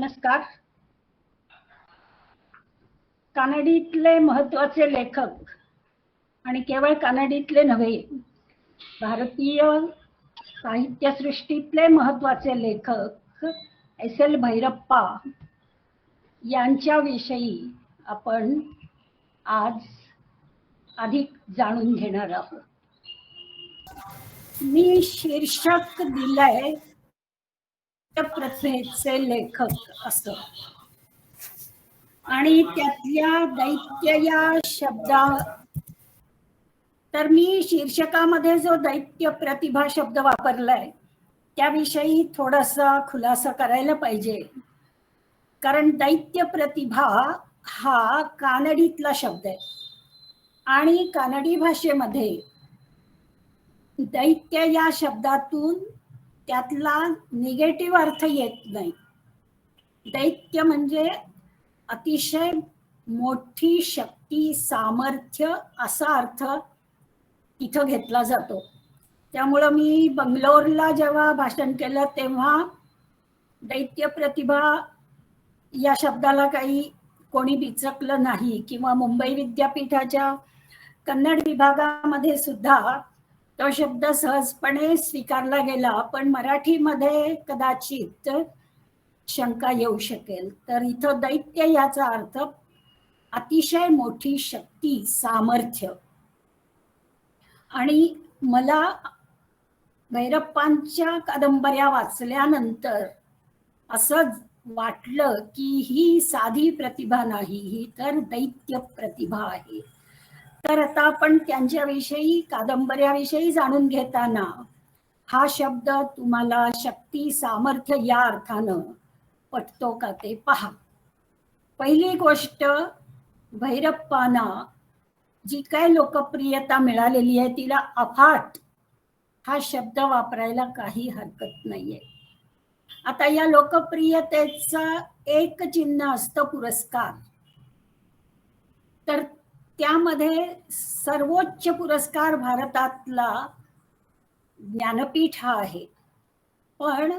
नमस्कार. कानडीतले महत्त्वाचे लेखक आणि केवळ कानडीतले नव्हे, भारतीय साहित्यसृष्टीतले महत्त्वाचे लेखक एस.एल. भैरप्पा यांच्याविषयी आपण आज अधिक जाणून घेणार आहोत. मी शीर्षक दिलंय प्रतिभेचे लेखक असं, आणि त्यातल्या दैत्य या शब्दा तर मी शीर्षकामध्ये जो दैत्य प्रतिभा शब्द वापरलाय त्याविषयी थोडासा खुलासा करायला पाहिजे. कारण दैत्य प्रतिभा हा कानडीतला शब्द आहे आणि कानडी भाषेमध्ये दैत्य या शब्दातून त्यातला निगेटिव्ह अर्थ येत नाही. दैत्य म्हणजे अतिशय मोठी शक्ती, सामर्थ्य असा अर्थ इथं घेतला जातो. त्यामुळं मी बंगलोरला जेव्हा भाषण केलं तेव्हा दैत्य प्रतिभा या शब्दाला काही कोणी बिचकलं नाही, किंवा मुंबई विद्यापीठाच्या कन्नड विभागामध्ये सुद्धा तो शब्द सहजपणे स्वीकारला गेला. पण मराठीमध्ये कदाचित शंका येऊ शकेल. तर इथं दैत्य याचा अर्थ अतिशय मोठी शक्ती, सामर्थ्य. आणि मला भैरप्पांच्या कादंबऱ्या वाचल्यानंतर असं वाटलं की ही साधी प्रतिभा नाही, ही तर दैत्य प्रतिभा आहे. तर आता आपण त्यांच्याविषयी, कादंबऱ्याविषयी जाणून घेताना हा शब्द तुम्हाला शक्ती, सामर्थ्य या अर्थानं पटतो का ते पहा. पहिली गोष्ट, भैरप्पांना जी काय लोकप्रियता मिळालेली आहे तिला अफाट हा शब्द वापरायला काही हरकत नाहीये. आता या लोकप्रियतेचं एक चिन्ह असतं पुरस्कार. तर त्यामध्ये सर्वोच्च पुरस्कार भारतातला ज्ञानपीठ हा आहे. पण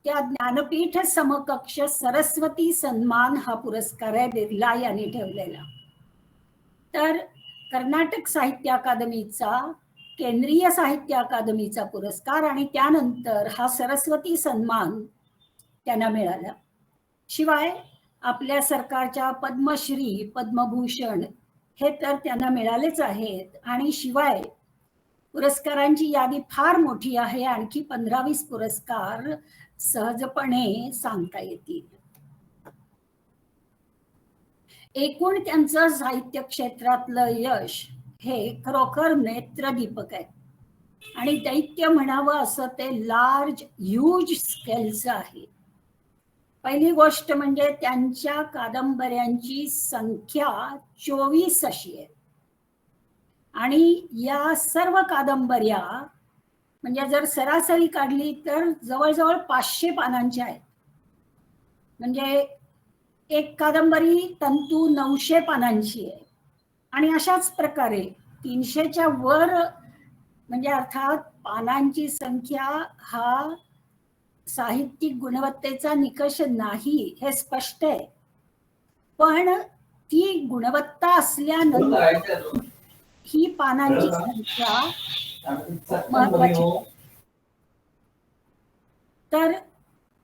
त्या ज्ञानपीठ समकक्ष सरस्वती सन्मान हा पुरस्कार आहे, बिर्ला यांनी ठेवलेला. तर कर्नाटक साहित्य अकादमीचा, केंद्रीय साहित्य अकादमीचा पुरस्कार आणि त्यानंतर हा सरस्वती सन्मान त्यांना मिळाला. शिवाय आपल्या सरकारच्या पद्मश्री, पद्मभूषण हे तर त्यांना मिळालेच आहेत. आणि शिवाय पुरस्कारांची यादी फार मोठी आहे. आणखी 15-20 पुरस्कार सहजपणे सांगता येतील. एकूण त्यांचं साहित्य क्षेत्रातलं यश हे खरोखर नेत्रदीपक आहे. आणि दैत्य म्हणावं असं ते लार्ज, ह्यूज स्केलचं आहे. पहिली गोष्ट म्हणजे त्यांच्या कादंबऱ्यांची संख्या 24 अशी आहे. आणि या सर्व कादंबऱ्या म्हणजे जर सरासरी काढली तर जवळजवळ 500 पानांच्या आहेत. म्हणजे एक कादंबरी तंतू 900 पानांची आहे. आणि अशाच प्रकारे 300च्या वर म्हणजे अर्थात पानांची संख्या हा साहित्यिक गुणवत्तेचा निकष नाही हे स्पष्ट आहे. पण ती गुणवत्ता असल्यानंतर ही पानांची संख्या महत्वाची. तर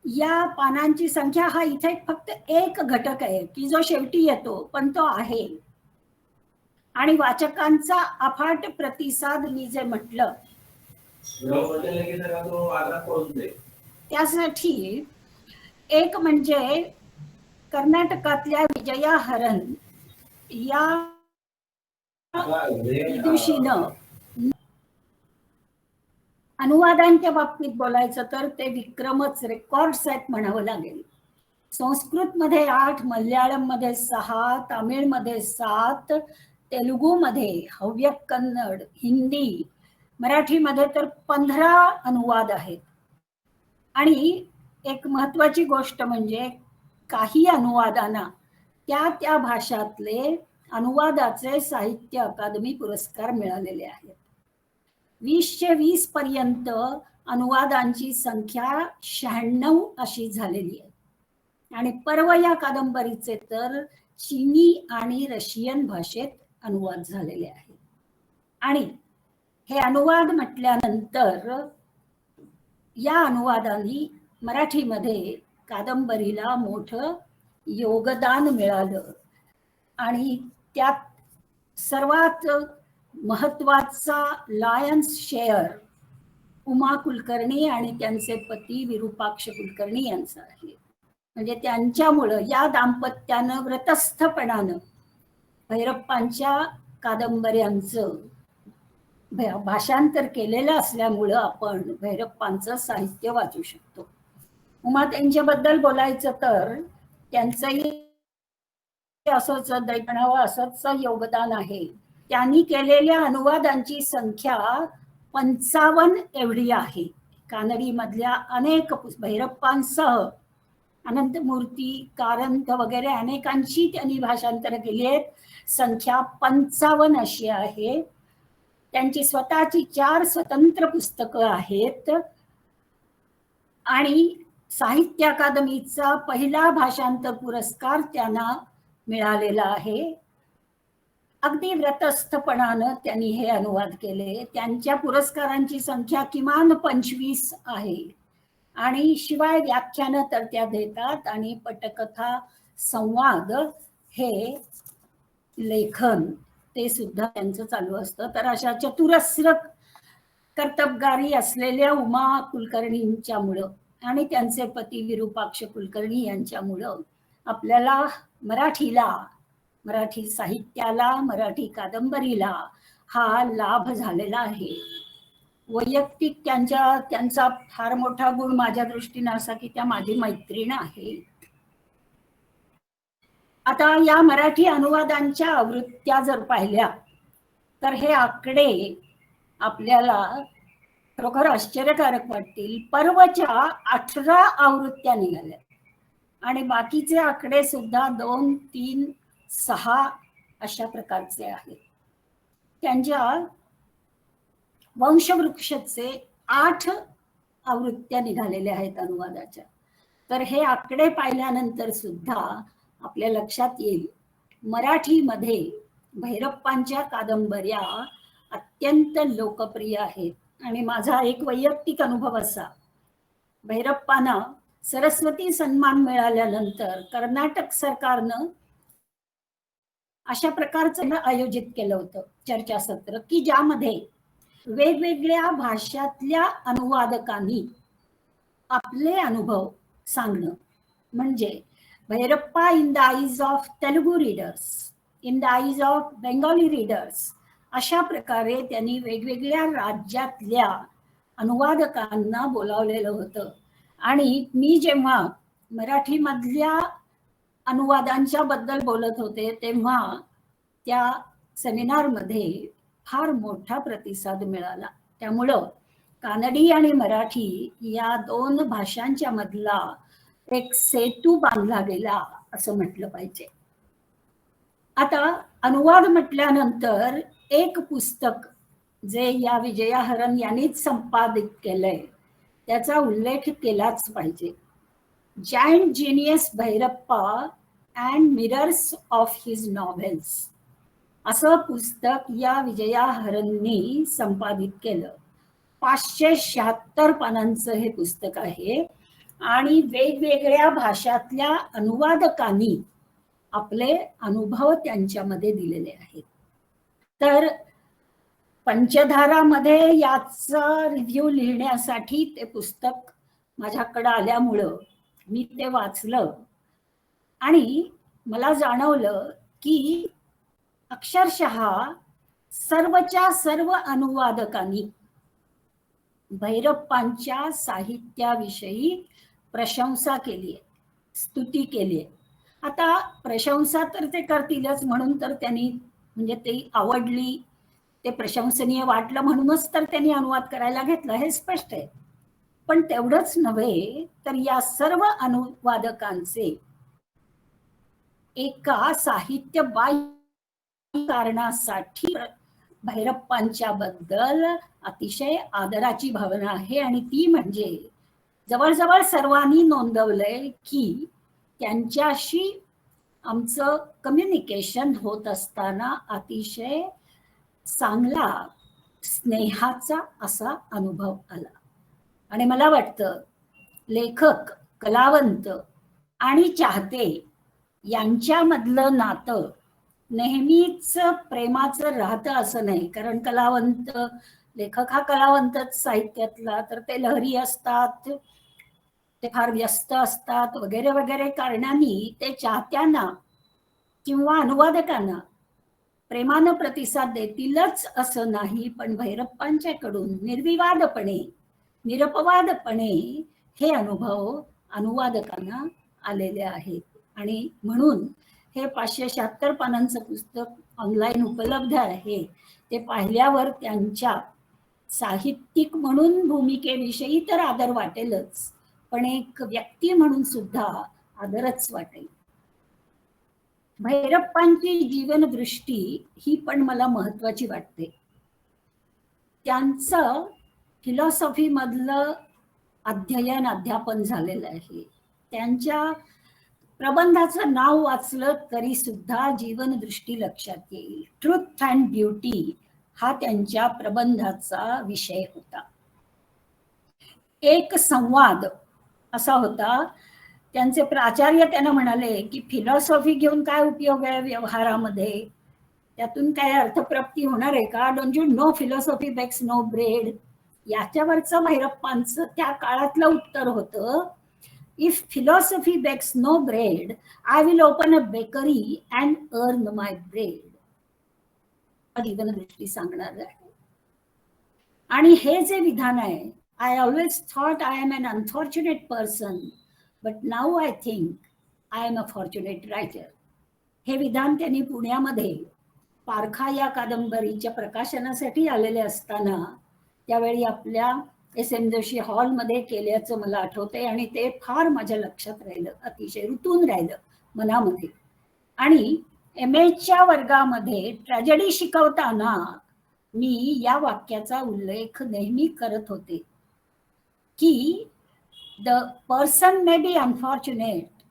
या पानांची संख्या हा इथे फक्त एक घटक आहे की जो शेवटी येतो, पण तो आहे. आणि वाचकांचा अफाट प्रतिसाद मी जे म्हटलं त्यासाठी एक म्हणजे कर्नाटकातल्या विजया हरन या विदुषीनं अनुवादांच्या बाबतीत बोलायचं तर ते विक्रमच, रेकॉर्ड्स आहेत म्हणावं लागेल. संस्कृत मध्ये 8, मल्याळम मध्ये 6, तामिळ मध्ये 7, तेलुगू मध्ये, हव्यक कन्नड, हिंदी, मराठीमध्ये तर 15 अनुवाद आहेत. आणि एक महत्वाची गोष्ट म्हणजे काही अनुवादांना त्या भाषातले अनुवादाचे साहित्य अकादमी पुरस्कार मिळालेले आहेत. 20 पर्यंत अनुवादांची संख्या 96 अशी झालेली आहे. आणि पर्व या कादंबरीचे तर चीनी आणि रशियन भाषेत अनुवाद झालेले आहेत. आणि हे अनुवाद म्हटल्यानंतर या अनुवादाने मराठीमध्ये कादंबरीला मोठं योगदान मिळालं. आणि त्यात सर्वात महत्वाचा लायन्स शेअर उमा कुलकर्णी आणि त्यांचे पती विरूपाक्ष कुलकर्णी यांचा आहे. म्हणजे त्यांच्यामुळं या दाम्पत्यानं व्रतस्थपणानं भैरप्पांच्या कादंबऱ्यांचं भाषांतर केलेलं असल्यामुळं आपण भैरप्पांचं साहित्य वाचू शकतो. उमा त्यांच्याबद्दल बोलायचं तर त्यांचंही असंच दैपणावं असंच योगदान आहे. त्यांनी केलेल्या अनुवादांची संख्या 55 एवढी आहे. कानडी मधल्या अनेक भैरप्पांसह अनंतमूर्ती, कारंत वगैरे अनेकांची त्यांनी भाषांतर केली आहेत. संख्या 55 अशी आहे. त्यांची स्वतःची 4 स्वतंत्र पुस्तकं आहेत. आणि साहित्य अकादमीचा पहिला भाषांतर पुरस्कार त्यांना मिळालेला आहे. अगदी व्रतस्थपणानं त्यांनी हे अनुवाद केले. त्यांच्या पुरस्कारांची संख्या किमान 25 आहे. आणि शिवाय व्याख्यानं तर त्या देतात आणि पटकथा, संवाद हे लेखन ते सुद्धा त्यांचं चालू असतं. तर अशा चतुरस्र कर्तबगारी असलेल्या उमा कुलकर्णींच्यामुळं आणि त्यांचे पती विरूपाक्ष कुलकर्णी यांच्यामुळं आपल्याला मराठीला, मराठी साहित्याला, मराठी कादंबरीला हा लाभ झालेला आहे. वैयक्तिक त्यांचा फार मोठा गुण माझ्या दृष्टीने असा की त्या माझी मैत्रीण आहे. आता या मराठी अनुवादांच्या आवृत्त्या जर पाहिल्या तर हे आकडे आपल्याला खरोखर आश्चर्यकारक वाटतील. पर्वच्या 18 आवृत्त्या निघाल्या आणि बाकीचे आकडे सुद्धा 2, 3, 6 अशा प्रकारचे आहेत. त्यांच्या वंशवृक्षचे 8 आवृत्त्या निघालेल्या आहेत अनुवादाच्या. तर हे आकडे पाहिल्यानंतर सुद्धा आपल्या लक्षात येईल मराठीमध्ये भैरप्पांच्या कादंबऱ्या अत्यंत लोकप्रिय आहेत. आणि माझा एक वैयक्तिक अनुभव असा, भैरप्पांना सरस्वती सन्मान मिळाल्यानंतर कर्नाटक सरकारनं अशा प्रकारचं आयोजित केलं होतं चर्चासत्र की ज्यामध्ये वेगवेगळ्या भाषातल्या अनुवादकांनी आपले अनुभव सांगणं. म्हणजे Bhyrappa in the eyes of Telugu readers, in the eyes of Bengali readers, अशा प्रकारे त्यांनी वेगवेगळ्या राज्यातल्या अनुवादकांना बोलावलेलं होतं. आणि मी जेव्हा मराठीमधल्या अनुवादांच्या बद्दल बोलत होते तेव्हा त्या सेमिनारमध्ये फार मोठा प्रतिसाद मिळाला. त्यामुळं कानडी आणि मराठी या 2 भाषांच्या मधला एक सेतू बांधला गेला असं म्हटलं पाहिजे. आता अनुवाद म्हटल्यानंतर एक पुस्तक जे या विजया हरण यांनीच संपादित केलंय त्याचा उल्लेख केलाच पाहिजे. Giant genius Bhyrappa and mirrors of his novels असं पुस्तक या विजया हरणनी संपादित केलं. 576 पानांचं हे पुस्तक आहे आणि वेगवेगळ्या भाषातल्या अनुवादकांनी आपले अनुभव त्यांच्यामध्ये दिलेले आहेत. तर पंचधारामध्ये याचा रिव्ह्यू लिहिण्यासाठी ते पुस्तक माझ्याकडे आल्यामुळं मी ते वाचलं आणि मला जाणवलं की अक्षरशः सर्वच्या सर्व अनुवादकांनी भैरप्पांच्या साहित्याविषयी प्रशंसा केली आहे, स्तुती केली आहे. आता प्रशंसा तर ते करतीलच म्हणून तर त्यांनी म्हणजे ते आवडली, ते प्रशंसनीय वाटलं म्हणूनच तर त्यांनी अनुवाद करायला घेतला हे स्पष्ट आहे. पण तेवढंच नव्हे तर या सर्व अनुवादकांचे एका साहित्य बाह्य कारणासाठी भैरप्पांच्या बद्दल अतिशय आदराची भावना आहे. आणि ती म्हणजे जवळजवळ सर्वांनी नोंदवलंय की त्यांच्याशी आमचं कम्युनिकेशन होत असताना अतिशय चांगला स्नेहाचा असा अनुभव आला. आणि मला वाटतं लेखक, कलावंत आणि चाहते यांच्यामधलं नातं नेहमीच प्रेमाचं राहतं असं नाही. कारण कलावंत, लेखक हा कलावंतच साहित्यातला, तर ते लहरी असतात, ते फार व्यस्त असतात वगैरे वगैरे कारणांनी ते चाहत्यांना किंवा अनुवादकांना प्रेमानं प्रतिसाद देतीलच असं नाही. पण भैरप्पांच्याकडून निर्विवादपणे, निरपवादपणे हे अनुभव अनुवादकांना आलेले आहेत. आणि म्हणून हे 576 पानांचं पुस्तक ऑनलाईन उपलब्ध आहे. ते पाहिल्यावर त्यांच्या साहित्यिक म्हणून भूमिकेविषयी तर आदर वाटेलच, पण एक व्यक्ती म्हणून सुद्धा आदरच वाटेल. भैरप्पांची जीवनदृष्टी ही पण मला महत्वाची वाटते. त्यांचं फिलॉसॉफी मधलं अध्ययन अध्यापन झालेलं आहे. त्यांच्या प्रबंधाचं नाव वाचलं तरी सुद्धा जीवनदृष्टी लक्षात येईल. ट्रुथ अँड ब्युटी हा त्यांच्या प्रबंधाचा विषय होता. एक संवाद असा होता. त्यांचे प्राचार्य त्यांना म्हणाले की फिलॉसॉफी घेऊन काय उपयोग आहे व्यवहारामध्ये, त्यातून काय अर्थप्राप्ती होणार आहे का? Don't you know philosophy bakes no bread. याच्यावरचं भैरप्पांचं त्या काळातलं उत्तर होतं, if philosophy bakes no bread I will open a bakery and earn my bread. जीवनदृष्टी सांगणार आहे. आणि हे जे विधान आहे, I always thought I am an unfortunate person but now I think I am a fortunate writer, हे विधान त्यांनी पुण्यामध्ये पारखा या कादंबरीच्या प्रकाशनासाठी आलेले असताना त्यावेळी आपल्या SM जोशी हॉलमध्ये केल्याचं मला आठवतंय. आणि ते फार माझ्या लक्षात राहिलं, अतिशय रुतून राहिलं मनामध्ये. आणि MAच्या वर्गामध्ये ट्रॅजेडी शिकवताना मी या वाक्याचा उल्लेख नेहमी करत होते की the person may be unfortunate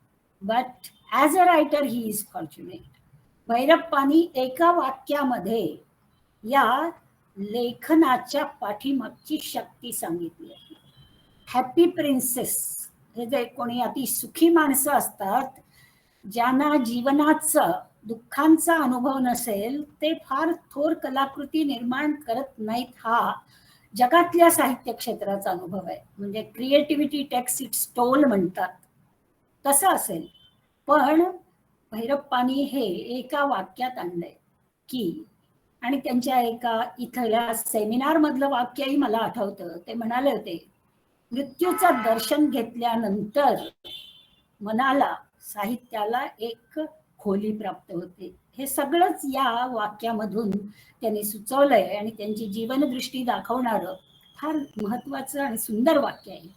but as a writer he is fortunate. भैरप्पांनी एका वाक्यामध्ये या लेखनाच्या पाठीमागची शक्ती सांगितली आहे. हॅपी प्रिन्सेस हे जे कोणी अति सुखी माणसं असतात, ज्यांना जीवनाचा दुःखांचा अनुभव नसेल, ते फार थोर कलाकृती निर्माण करत नाहीत. हा जगातल्या साहित्य क्षेत्राचा अनुभव आहे. म्हणजे क्रिएटिव्हिटी टेक्स इट्स टोल म्हणतात, तसं असेल. पण भैरप्पांनी हे एका वाक्यात आणलंय की, आणि त्यांच्या एका इथल्या सेमिनार मधलं वाक्यही मला आठवतं. ते म्हणाले होते, मृत्यूचं दर्शन घेतल्यानंतर मनाला, साहित्याला एक खोली प्राप्त होते. हे सगळंच या वाक्यामधून त्यांनी सुचवलंय. आणि त्यांची जीवनदृष्टी दाखवणारं फार महत्वाचं आणि सुंदर वाक्य आहे.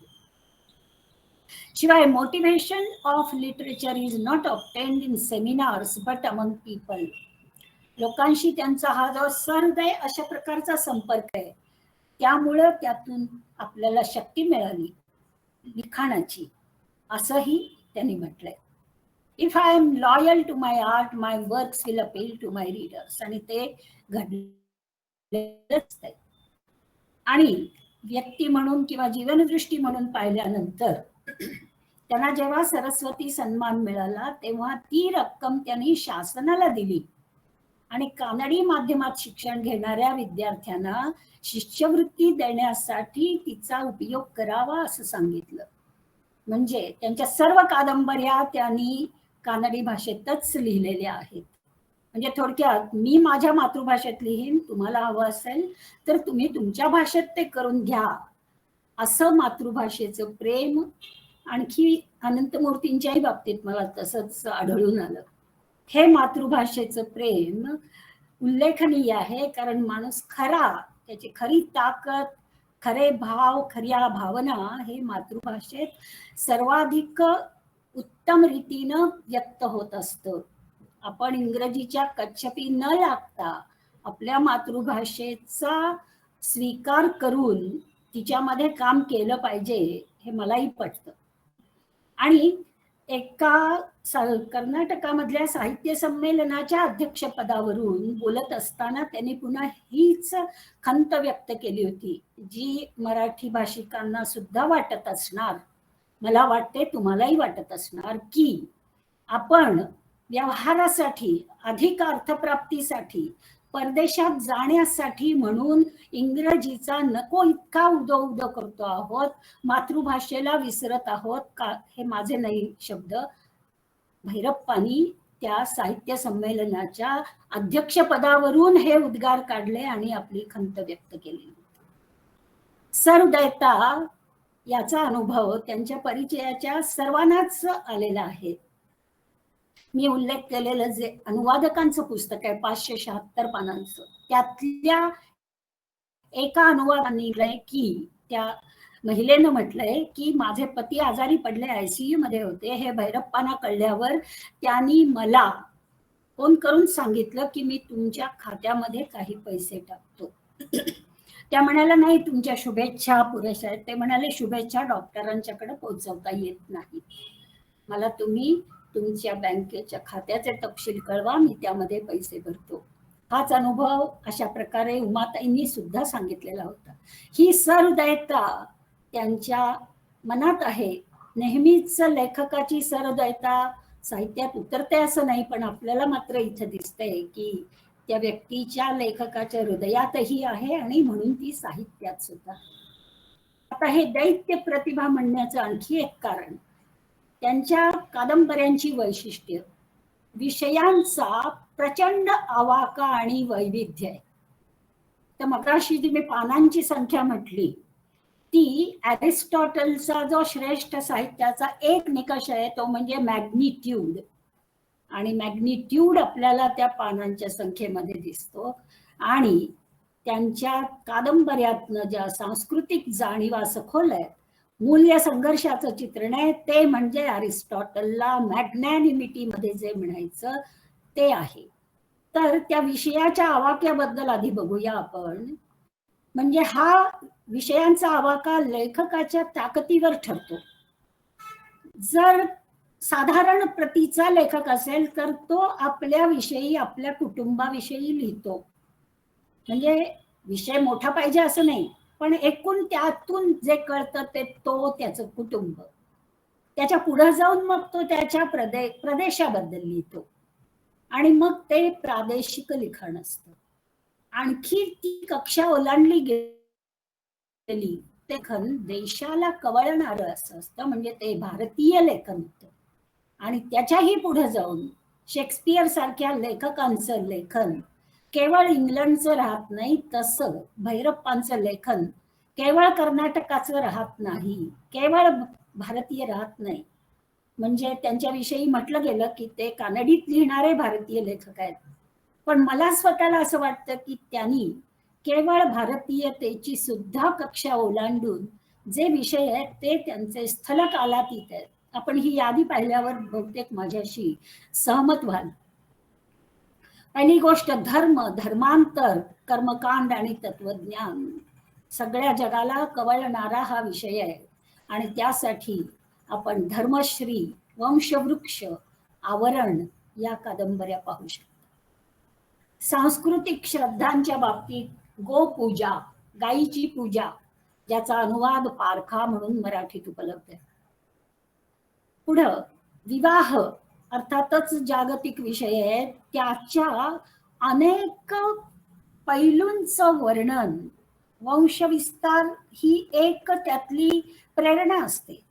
शिवाय motivation of literature is not obtained in seminars but among people. लोकांशी त्यांचा हा जो सहृदय अशा प्रकारचा संपर्क आहे, त्यामुळं त्यातून आपल्याला शक्ती मिळाली लिखाणाची, असंही त्यांनी म्हटलंय. If I am loyal to my art my works will appeal to my readers. आणि ते घडलेलंच आहे. आणि व्यक्ती म्हणून किंवा जीवनदृष्टी म्हणून पाहिल्यानंतर त्यांना जेव्हा सरस्वती सन्मान मिळाला तेव्हा ती रक्कम त्यांनी शासनाला दिली आणि कानडी माध्यमात शिक्षण घेणाऱ्या विद्यार्थ्यांना शिष्यवृत्ती देण्यासाठी तिचा उपयोग करावा असं सांगितलं. म्हणजे त्यांच्या सर्व कादंबऱ्या त्यांनी कानडी भाषेतच लिहिलेल्या आहेत. म्हणजे थोडक्यात, मी माझ्या मातृभाषेत लिहीन, तुम्हाला हवं असेल तर तुम्ही तुमच्या भाषेत ते करून घ्या, असं मातृभाषेचं प्रेम. आणखी अनंतमूर्तींच्याही बाबतीत मला तसंच आढळून आलं. हे मातृभाषेचं प्रेम उल्लेखनीय आहे, कारण माणूस खरा, त्याची खरी ताकद, खरे भाव, खऱ्या भावना हे मातृभाषेत सर्वाधिक उत्तम रीतीनं व्यक्त होत असतं. आपण इंग्रजीच्या कच्छपी न लागता आपल्या मातृभाषेचा स्वीकार करून तिच्यामध्ये काम केलं पाहिजे, हे मलाही पटतं. आणि एका कर्नाटकामधल्या साहित्य संमेलनाच्या अध्यक्षपदावरून बोलत असताना त्यांनी पुन्हा हीच खंत व्यक्त केली होती, जी मराठी भाषिकांना सुद्धा वाटत असणार, मला वाटते तुम्हालाही वाटत असणार, की आपण व्यवहारासाठी, अधिक अर्थप्राप्तीसाठी, परदेशात जाण्यासाठी म्हणून इंग्रजीचा नको इतका उदो उदो करतो आहोत, मातृभाषेला विसरत आहोत का. हे माझे नाही शब्द, भैरप्पांनी त्या साहित्य संमेलनाच्या अध्यक्षपदावरून हे उद्गार काढले आणि आपली खंत व्यक्त केली. सहृदयता याचा अनुभव त्यांच्या परिचयाच्या सर्वांनाच आलेला आहे. मी उल्लेख केलेलं जे अनुवादकांचं पुस्तक आहे 576 पानांचं, त्यातल्या एका अनुवादाने लिहिलंय की त्या महिलेनं म्हटलंय की माझे पती आजारी पडले, आयसीयू मध्ये होते. हे भैरप्पांना कळल्यावर त्यांनी मला फोन करून सांगितलं की मी तुमच्या खात्यामध्ये काही पैसे टाकतो. त्या म्हणाल्या नाही, तुमच्या शुभेच्छा पुरेशा आहेत. ते म्हणाले शुभेच्छा डॉक्टरांच्याकडे पोहोचवता येत नाही, मला तुम्ही तुमच्या बँकेच्या खात्याचे तपशील कळवा, मी त्यामध्ये पैसे भरतो. हाच अनुभव अशा प्रकारे उमाताईंनी सुद्धा सांगितलेला होता. ही सहृदयता त्यांच्या मनात आहे. नेहमीच लेखकाची सहृदयता साहित्यात उतरते असं नाही, पण आपल्याला मात्र इथं दिसतंय की त्या व्यक्तीच्या, लेखकाच्या हृदयातही आहे आणि म्हणून ती साहित्यात सुद्धा. आता हे दैत्य प्रतिभा म्हणण्याचं आणखी एक कारण त्यांच्या कादंबऱ्यांची वैशिष्ट्य, विषयांचा प्रचंड आवाका आणि वैविध्य आहे. तर मगाशी जी मी पानांची संख्या म्हटली ती अरिस्टॉटलचा जो श्रेष्ठ साहित्याचा एक निकष आहे तो म्हणजे मॅग्निट्यूड, आणि मॅग्निट्यूड आपल्याला त्या पानांच्या संख्येमध्ये दिसतो. आणि त्यांच्या कादंबऱ्यातनं ज्या सांस्कृतिक जाणीवा सखोलल्या आहेत, मूल्य संघर्षाचं चित्रण आहे, ते म्हणजे अरिस्टॉटलला मॅग्नॅनिमिटी मध्ये जे म्हणायचं ते आहे. तर त्या विषयाच्या आवाक्याबद्दल आधी बघूया आपण. म्हणजे हा विषयांचा आवाका लेखकाच्या ताकदीवर ठरतो. जर साधारण प्रतीचा लेखक असेल तर तो आपल्या विषयी, आपल्या कुटुंबाविषयी लिहितो. म्हणजे विषय मोठा पाहिजे असं नाही, पण एकूण त्यातून जे कळतं ते तो त्याचं कुटुंब. त्याच्या पुढे जाऊन मग तो त्याच्या प्रदेशाबद्दल लिहितो आणि मग ते प्रादेशिक लिखाण असतं. आणखी ती कक्षा ओलांडली गेली ते लेखन देशाला कवळणारं असं असतं, म्हणजे ते भारतीय लेखन होतं. आणि त्याच्याही पुढे जाऊन शेक्सपियर सारख्या लेखकांचं लेखन केवळ इंग्लंडचं राहत नाही, तसं भैरप्पांचं लेखन केवळ कर्नाटकाचं राहत नाही, केवळ भारतीय राहत नाही. म्हणजे त्यांच्याविषयी म्हटलं गेलं की ते कानडीत लिहिणारे भारतीय लेखक आहेत, पण मला स्वतःला असं वाटतं की त्यांनी केवळ भारतीयतेची सुद्धा कक्षा ओलांडून जे विषय आहेत ते त्यांचे स्थलकालातीत आहेत. आपण ही यादी पाहिल्यावर बहुतेक माझ्याशी सहमत व्हाल. पहिली गोष्ट धर्म, धर्मांतर, कर्मकांड आणि तत्वज्ञान सगळ्या जगाला कवळणारा हा विषय आहे. आणि त्यासाठी आपण धर्मश्री, वंशवृक्ष, आवरण या कादंबऱ्या पाहू शकतो. सांस्कृतिक श्रद्धांच्या बाबतीत गोपूजा, गायीची पूजा, ज्याचा अनुवाद पारखा म्हणून मराठीत उपलब्ध आहे. पुढं विवाह, अर्थातच जागतिक विषय आहे, त्याच्या अनेक पैलूंचं वर्णन, वंशविस्तार ही एक त्यातली प्रेरणा असते.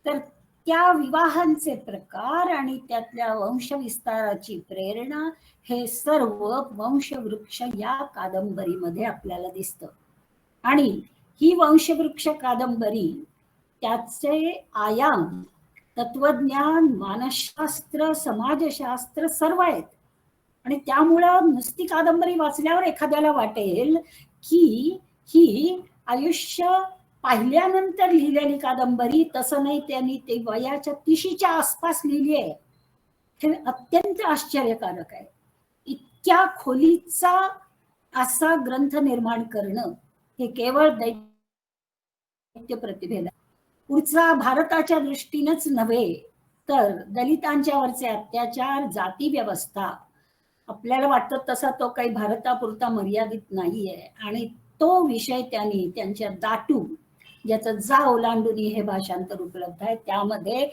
तर त्या विवाहांचे प्रकार आणि त्यातल्या वंशविस्ताराची प्रेरणा हे सर्व वंशवृक्ष या कादंबरीमध्ये आपल्याला दिसतं. आणि ही वंशवृक्ष कादंबरी त्याचे आयाम तत्वज्ञान, मानसशास्त्र, समाजशास्त्र सर्व आहेत. आणि त्यामुळं नुसती कादंबरी वाचल्यावर एखाद्याला वाटेल की ही आयुष्य पाहिल्यानंतर लिहिलेली कादंबरी, तसं नाही, त्यांनी ते वयाच्या 30च्या आसपास लिहिली आहे. हे अत्यंत आश्चर्यकारक आहे. इतक्या खोलीचा असा ग्रंथ निर्माण करणं हे केवळ दैत्य प्रतिभेला, पुढचा भारताच्या दृष्टीनंच नव्हे तर दलितांच्यावरचे अत्याचार, जाती व्यवस्था आपल्याला वाटतं तसा तो काही भारतापुरता मर्यादित नाहीये. आणि तो विषय त्यांनी त्यांच्या दाटू, ज्याचं जा ओलांडूनी हे भाषांतर उपलब्ध आहे, त्यामध्ये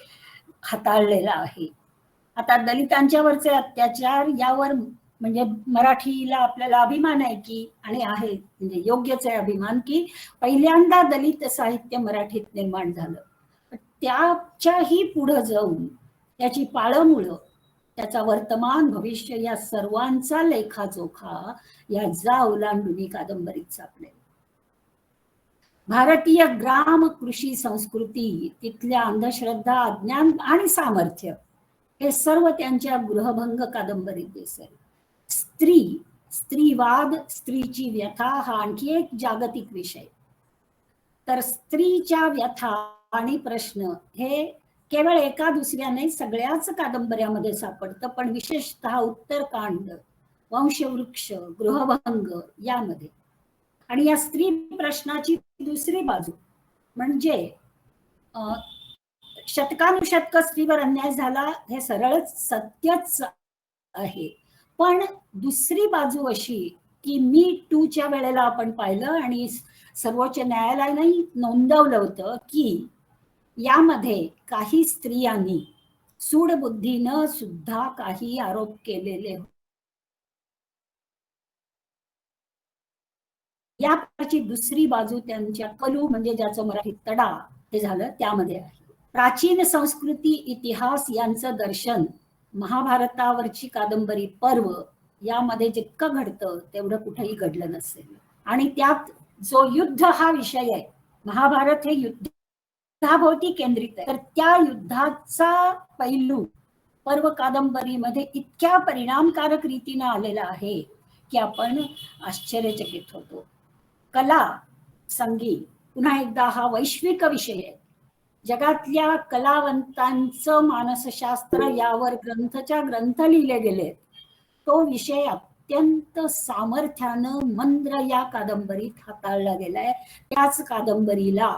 हाताळलेला आहे. आता दलितांच्यावरचे अत्याचार यावर म्हणजे मराठीला आपल्याला अभिमान आहे की, आणि आहे म्हणजे योग्यच आहे अभिमान, की पहिल्यांदा दलित साहित्य मराठीत निर्माण झालं. त्याच्याही पुढे जाऊन त्याची पाळंमुळं, त्याचा वर्तमान भविष्य या सर्वांचा लेखाजोखा या जा ओलांडूनी कादंबरीत सापडेल. भारतीय ग्राम कृषी संस्कृती, तिथल्या अंधश्रद्धा, अज्ञान आणि सामर्थ्य हे सर्व त्यांच्या गृहभंग कादंबरीत दिसेल. स्त्री, स्त्रीवाद, स्त्रीची व्यथा हा आणखी एक जागतिक विषय. तर स्त्रीच्या व्यथा आणि प्रश्न हे केवळ एका दुसऱ्या नाही, सगळ्याच कादंबऱ्यामध्ये सापडतं, पण विशेषतः उत्तरकांड, वंशवृक्ष, गृहभंग यामध्ये. आणि या स्त्री प्रश्नाची दुसरी बाजू म्हणजे शतकानुशतक स्त्रीवर अन्याय झाला हे सरळच सत्यच आहे. पण दुसरी बाजू अशी की मी टूच्या वेळेला आपण पाहिलं आणि सर्वोच्च न्यायालयाने नोंदवलं होतं की यामध्ये काही स्त्रियांनी सूडबुद्धीनं सुद्धा काही आरोप केलेले. या प्रकारची दुसरी बाजू त्यांच्या कलू म्हणजे ज्याचं मराठीत तडा ते झालं त्यामध्ये आहे. प्राचीन संस्कृती, इतिहास यांचं दर्शन महाभारतावरची कादंबरी पर्व यामध्ये जितकं घडतं तेवढं कुठेही घडलं नसेल. आणि त्यात जो युद्ध हा विषय आहे, महाभारत हे युद्धाभोवती केंद्रित आहे, तर त्या युद्धाचा पैलू पर्व कादंबरीमध्ये इतक्या परिणामकारक रीतीने आलेला आहे की आपण आश्चर्यचकित होतो. कला, संगीत पुन्हा एकदा हा वैश्विक विषय आहे. जगातल्या कलावंतांचं मानसशास्त्र यावर ग्रंथच्या ग्रंथ लिहिले गेलेत. तो विषय अत्यंत सामर्थ्यानं मंद्र या कादंबरीत हाताळला गेलाय. त्याच कादंबरीला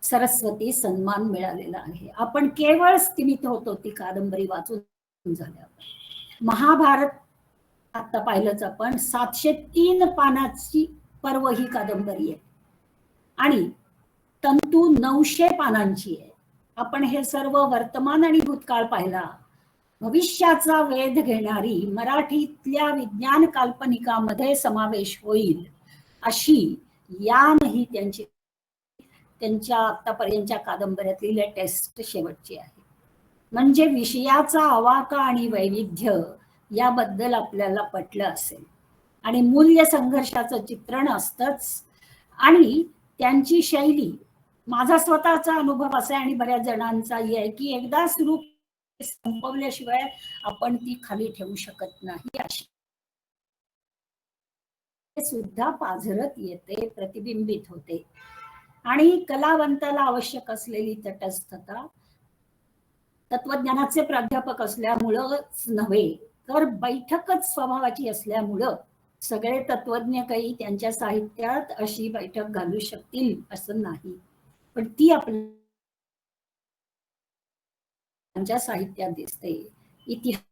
सरस्वती सन्मान मिळालेला आहे. आपण केवळ स्थिमित होतो ती कादंबरी वाचून झाल्यावर. महाभारत आता पाहिलंच आपण, 703 पानाची पर्व ही कादंबरी आहे आणि तंतू 900 पानांची आहे. आपण हे सर्व वर्तमान आणि भूतकाळ पाहिला. भविष्याचा वेध घेणारी मराठीतल्या विज्ञान काल्पनिकामध्ये समावेश होईल अशी यानही त्यांच्या आतापर्यंतच्या कादंबऱ्यातली लेटेस्ट शेवटची आहे. म्हणजे विषयाचा आवाका आणि वैविध्य याबद्दल आपल्याला पटलं असेल आणि मूल्य संघर्षाचं चित्रण असतंच. आणि त्यांची शैली, माझा स्वतःचा अनुभव असा आहे आणि बऱ्याच जणांचाही आहे की एकदा सुरू संपवल्याशिवाय आपण ती खाली ठेवू शकत नाही. अशी सुद्धा पाझरत येते, प्रतिबिंबित होते. आणि कलावंताला आवश्यक असलेली तटस्थता तत्वज्ञानाचे प्राध्यापक असल्यामुळंच नव्हे, तर बैठकच स्वभावाची असल्यामुळं सगळे तत्वज्ञ काही त्यांच्या साहित्यात अशी बैठक घालू शकतील असं नाही, पण ती आपल्या साहित्यात दिसते. इतिहास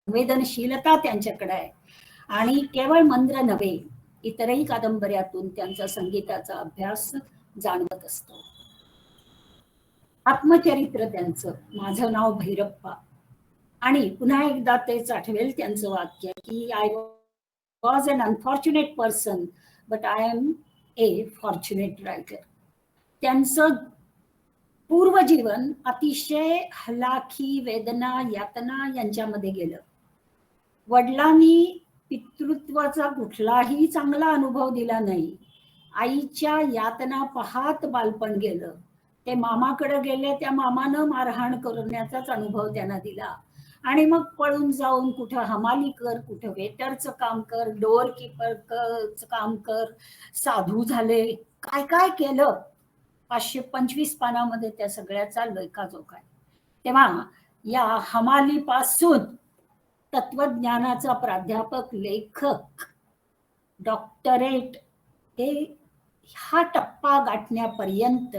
संवेदनशीलता त्यांच्याकडे आहे आणि केवळ मंद्र नव्हे, इतरही कादंबऱ्यातून त्यांचा संगीताचा अभ्यास जाणवत असतो. आत्मचरित्र त्यांचं, माझं नाव भैरप्पा, आणि पुन्हा एकदा तेच आठवेल त्यांचं वाक्य की I was an unfortunate person but I am a fortunate writer. त्यांचं पूर्वजीवन अतिशय हलाखी, वेदना, यातना यांच्यामध्ये गेलं. वडिलांनी पितृत्वाचा कुठलाही चांगला अनुभव दिला नाही. आईच्या यातना पाहत बालपण गेलं. ते मामाकडे गेले, त्या मामानं मारहाण करण्याचाच अनुभव त्यांना दिला. आणि मग पळून जाऊन कुठं हमाली कर, कुठं वेटरचं काम कर, डोअर कीपरचं काम कर, साधू झाले, काय काय केलं. 525 पानामध्ये त्या सगळ्याचा लेखाजोखा आहे. तेव्हा या हमालीपासून तत्वज्ञानाचा प्राध्यापक, लेखक, डॉक्टरेट हे हा टप्पा गाठण्यापर्यंत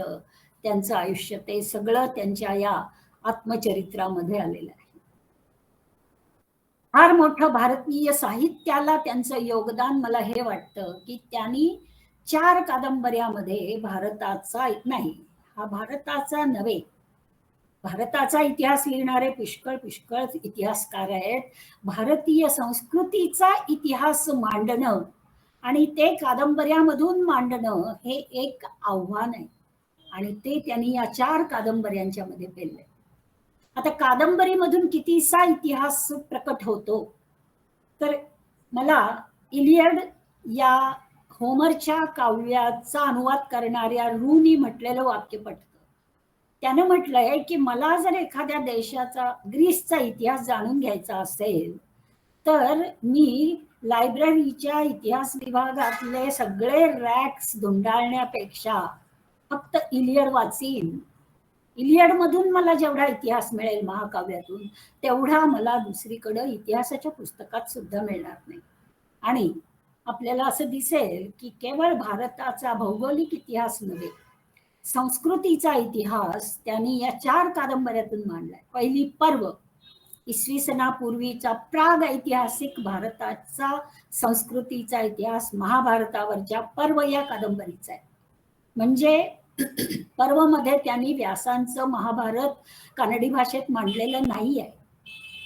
त्यांचं आयुष्य ते सगळं त्यांच्या या आत्मचरित्रामध्ये आलेलं आहे. फार मोठं भारतीय साहित्याला त्यांचं योगदान मला हे वाटतं की त्यांनी 4 कादंबऱ्यामध्ये भारताचा नाही, हा भारताचा नव्हे, भारताचा इतिहास लिहिणारे पुष्कळ पुष्कळ इतिहासकार आहेत. भारतीय संस्कृतीचा इतिहास मांडणं आणि ते कादंबऱ्यामधून मांडणं हे एक आव्हान आहे आणि ते त्यांनी या 4 कादंबऱ्यांच्या मध्ये पेलले. आता कादंबरीमधून कितीसा इतिहास प्रकट होतो, तर मला इलियड या होमरच्या काव्याचा अनुवाद करणाऱ्या रूनी म्हटलेलं वाक्य पटतं. त्यानं म्हटलंय की मला जर एखाद्या देशाचा, ग्रीसचा इतिहास जाणून घ्यायचा असेल तर मी लायब्ररीच्या इतिहास विभागातले सगळे रॅक्स धुंडाळण्यापेक्षा फक्त इलियड वाचीन. इलियड मधून मला जेवढा इतिहास मिळेल महाकाव्यातून, तेवढा मला दुसरीकडे इतिहासाच्या पुस्तकात सुद्धा मिळणार नाही. आणि आपल्याला असं दिसेल की केवळ भारताचा भौगोलिक इतिहास नव्हे, संस्कृतीचा इतिहास त्यांनी या 4 कादंबऱ्यातून मांडलाय. पहिली पर्व, इसवी सनापूर्वीचा प्राग ऐतिहासिक भारताचा संस्कृतीचा इतिहास महाभारतावरच्या पर्व या कादंबरीचा आहे. म्हणजे पर्व मध्ये त्यांनी व्यासांचं महाभारत कानडी भाषेत मांडलेलं नाही आहे.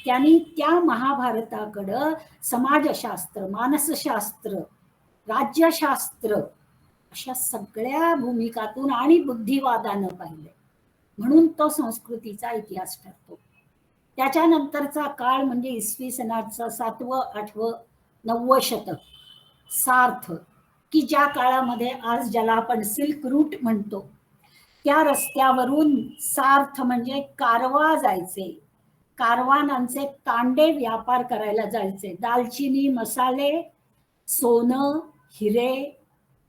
त्यांनी त्या महाभारताकडं समाजशास्त्र, मानसशास्त्र, राज्यशास्त्र अशा सगळ्या भूमिकातून आणि बुद्धिवादानं पाहिले, म्हणून तो संस्कृतीचा इतिहास ठरतो. त्याच्यानंतरचा काळ म्हणजे इसवी सनाचं 7वं, 8वं, 9वं शतक, सार्थ, की ज्या काळामध्ये आज ज्याला आपण सिल्क रूट म्हणतो, त्या रस्त्यावरून सार्थ म्हणजे कारवा जायचे, कारवानांचे तांडे व्यापार करायला जायचे. दालचिनी, मसाले, सोनं, हिरे,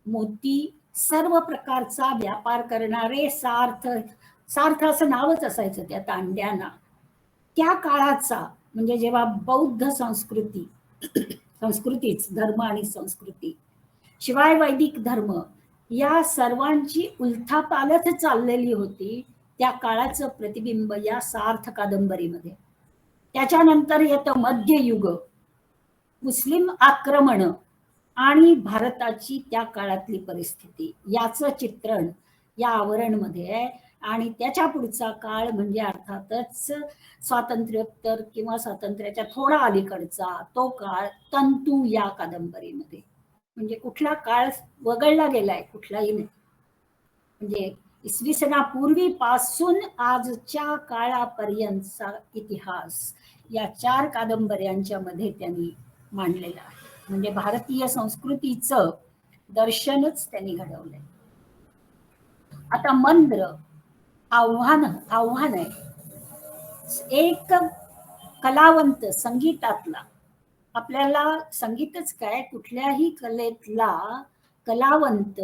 मोती, सर्व प्रकारचा व्यापार करणारे सार्थ, सार्थ असं नावच असायचं त्या तांड्यांना. त्या काळाचा म्हणजे जेव्हा बौद्ध संस्कृती, संस्कृतीच धर्म आणि संस्कृती शिवाय वैदिक धर्म या सर्वांची उलथापालथ चाललेली होती, त्या काळाचं प्रतिबिंब या सार्थ कादंबरीमध्ये. त्याच्यानंतर येतं मध्ययुग, मुस्लिम आक्रमण आणि भारताची त्या काळातली परिस्थिती, याचं चित्रण या आवरणमध्ये आहे. आणि त्याच्या पुढचा काळ म्हणजे अर्थातच स्वातंत्र्योत्तर किंवा स्वातंत्र्याच्या थोडा अलीकडचा तो काळ तंतू या कादंबरीमध्ये. म्हणजे कुठला काळ वगळला गेलाय, कुठलाही नाही. म्हणजे इसवी सनापूर्वीपासून आजच्या काळापर्यंतचा इतिहास या 4 कादंबऱ्यांच्या मध्ये त्यांनी मांडलेला आहे. म्हणजे भारतीय संस्कृतीचं दर्शनच त्यांनी घडवलंय. आता मंद्र आव्हान आहे. एक कलावंत संगीतातला, आपल्याला संगीतच काय कुठल्याही कलेतला कलावंत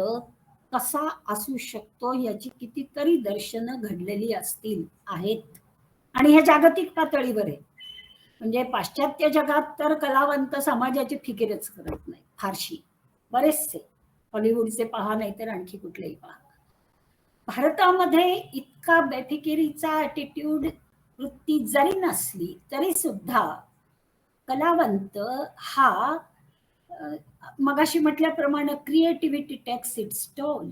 कसा असू शकतो याची कितीतरी दर्शनं घडलेली असतील आहेत. आणि हे जागतिक पातळीवर आहे. म्हणजे पाश्चात्य जगात तर कलावंत समाजाची फिकीरच करत नाही फारशी, बरेचसे हॉलिवूडचे पहा नाही तर आणखी कुठलेही पहा. भारतामध्ये इतका बेफिकिरीचा ॲटिट्यूड, वृत्ती जरी नसली तरी सुद्धा कलावंत हा मगाशी म्हटल्याप्रमाणे क्रिएटिव्हिटी टेक्स इट्स टोल.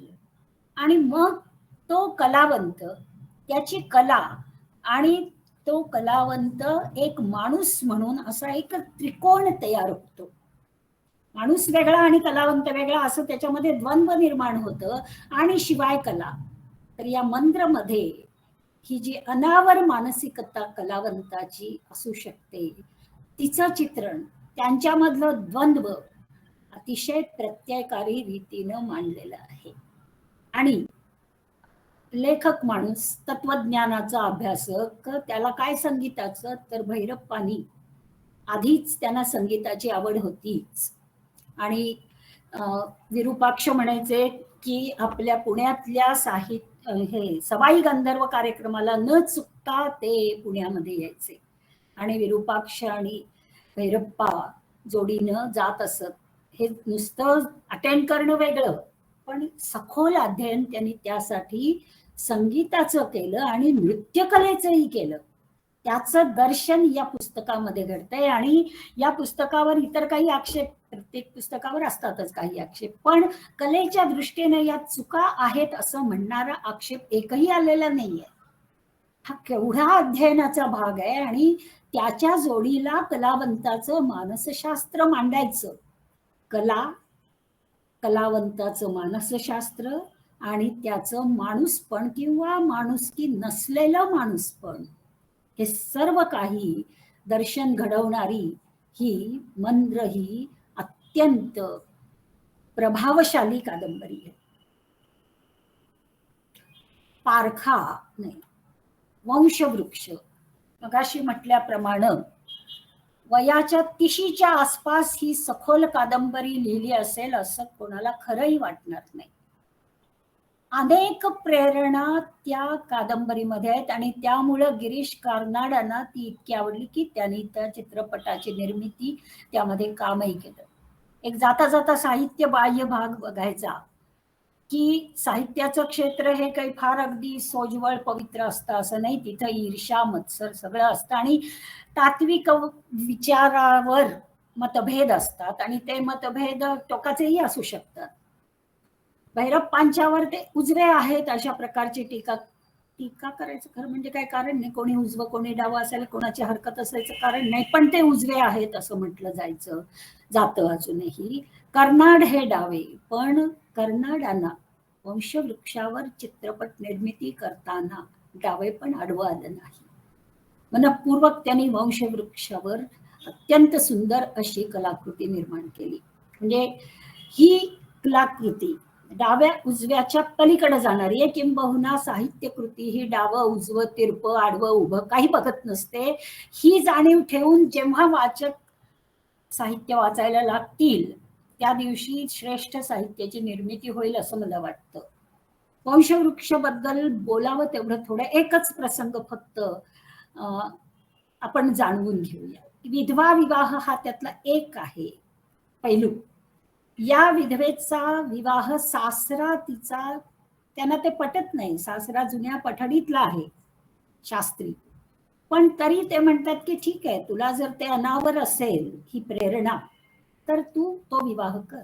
आणि मग तो कलावंत, त्याची कला आणि तो कलावंत एक माणूस म्हणून असा एक त्रिकोण तयार होतो. माणूस वेगळा आणि कलावंत वेगळा असं त्याच्यामध्ये द्वंद्व निर्माण होतं. आणि शिवाय कला, तर या मंद्रमध्ये ही जी अनावर मानसिकता कलावंताची असू शकते, तिचं चित्रण, त्यांच्यामधलं द्वंद्व अतिशय प्रत्ययकारी रीतीनं मांडलेलं आहे. आणि लेखक माणूस, तत्वज्ञानाचा अभ्यासक, त्याला काय संगीताचं, तर भैरप्पानी आधीच त्यांना संगीताची आवड होतीच. आणि विरूपाक्ष म्हणायचे की आपल्या पुण्यातल्या हे सवाई गंधर्व कार्यक्रमाला न चुकता ते पुण्यामध्ये यायचे आणि विरूपाक्ष आणि भैरप्पा जोडीनं जात असत. हे नुसतं अटेंड करणं वेगळं, पण सखोल अध्ययन त्यांनी त्यासाठी संगीताचं केलं आणि नृत्यकलेचंही केलं. त्याचं दर्शन या पुस्तकामध्ये घडतंय. आणि या पुस्तकावर इतर काही आक्षेप प्रत्येक पुस्तकावर असतातच काही आक्षेप, पण कलेच्या दृष्टीने या चुका आहेत असं म्हणणारा आक्षेप एकही आलेला नाहीये. हा केवढा अध्ययनाचा भाग आहे. आणि त्याच्या जोडीला कलावंताचं मानसशास्त्र मांडायचं. कलावंताचं मानसशास्त्र आणि त्याचं माणूसपण किंवा माणुसकी नसलेलं माणूसपण, हे सर्व काही दर्शन घडवणारी ही मंद्र, ही अत्यंत प्रभावशाली कादंबरी आहे. पारखा नाही, वंशवृक्ष मगाशी म्हटल्याप्रमाणे वयाच्या 30च्या आसपास ही सखोल कादंबरी लिहिली असेल असं कोणाला खरंही वाटणार नाही. अनेक प्रेरणा त्या कादंबरीमध्ये आहेत आणि त्यामुळं गिरीश कार्नाडांना ती इतकी आवडली की त्यांनी त्या चित्रपटाची निर्मिती त्यामध्ये कामही केलं. एक जाता जाता साहित्य बाह्य भाग बघायचा की साहित्याचं क्षेत्र हे काही फार अगदी सोज्वळ पवित्र असतं असं नाही. तिथं ईर्ष्या मत्सर सगळं असतं आणि तात्विक विचारावर मतभेद असतात आणि ते मतभेद टोकाचेही असू शकतात. भैरप्पांच्यावर ते उजवे आहेत अशा प्रकारची टीका करायचं खरं म्हणजे काय कारण नाही. कोणी उजवं कोणी डावं असायला कोणाची हरकत असायचं कारण नाही, पण ते उजवे आहेत असं म्हटलं जातं अजूनही. कर्नाड हे डावे, पण कर्नाडांना वंशवृक्षावर चित्रपट निर्मिती करताना डावे पण आडवं आलं नाही. मनपूर्वक त्यांनी वंशवृक्षावर अत्यंत सुंदर अशी कलाकृती निर्माण केली. म्हणजे ही कलाकृती डाव्या उजव्याच्या पलीकडे जाणारी आहे. किंबहुना साहित्यकृती ही डावं उजवं तिरपं आडवं उभं काही बघत नसते. ही जाणीव ठेवून जेव्हा वाचक साहित्य वाचायला लागतील त्या दिवशी श्रेष्ठ साहित्याची निर्मिती होईल असं मला वाटतं. वंशवृक्षाबद्दल बोलावं तेवढं थोडं. एकच प्रसंग फक्त आपण जाणून घेऊया. विधवा विवाह हा त्यातला एक आहे पैलू. या विधवेचा विवाह सासरा तिचा त्यांना ते पटत नाही. सासरा जुन्या पठडीतला आहे शास्त्री, पण तरी ते म्हणतात की ठीक आहे, तुला जर ते अनावर असेल ही प्रेरणा तर तू तो विवाह कर.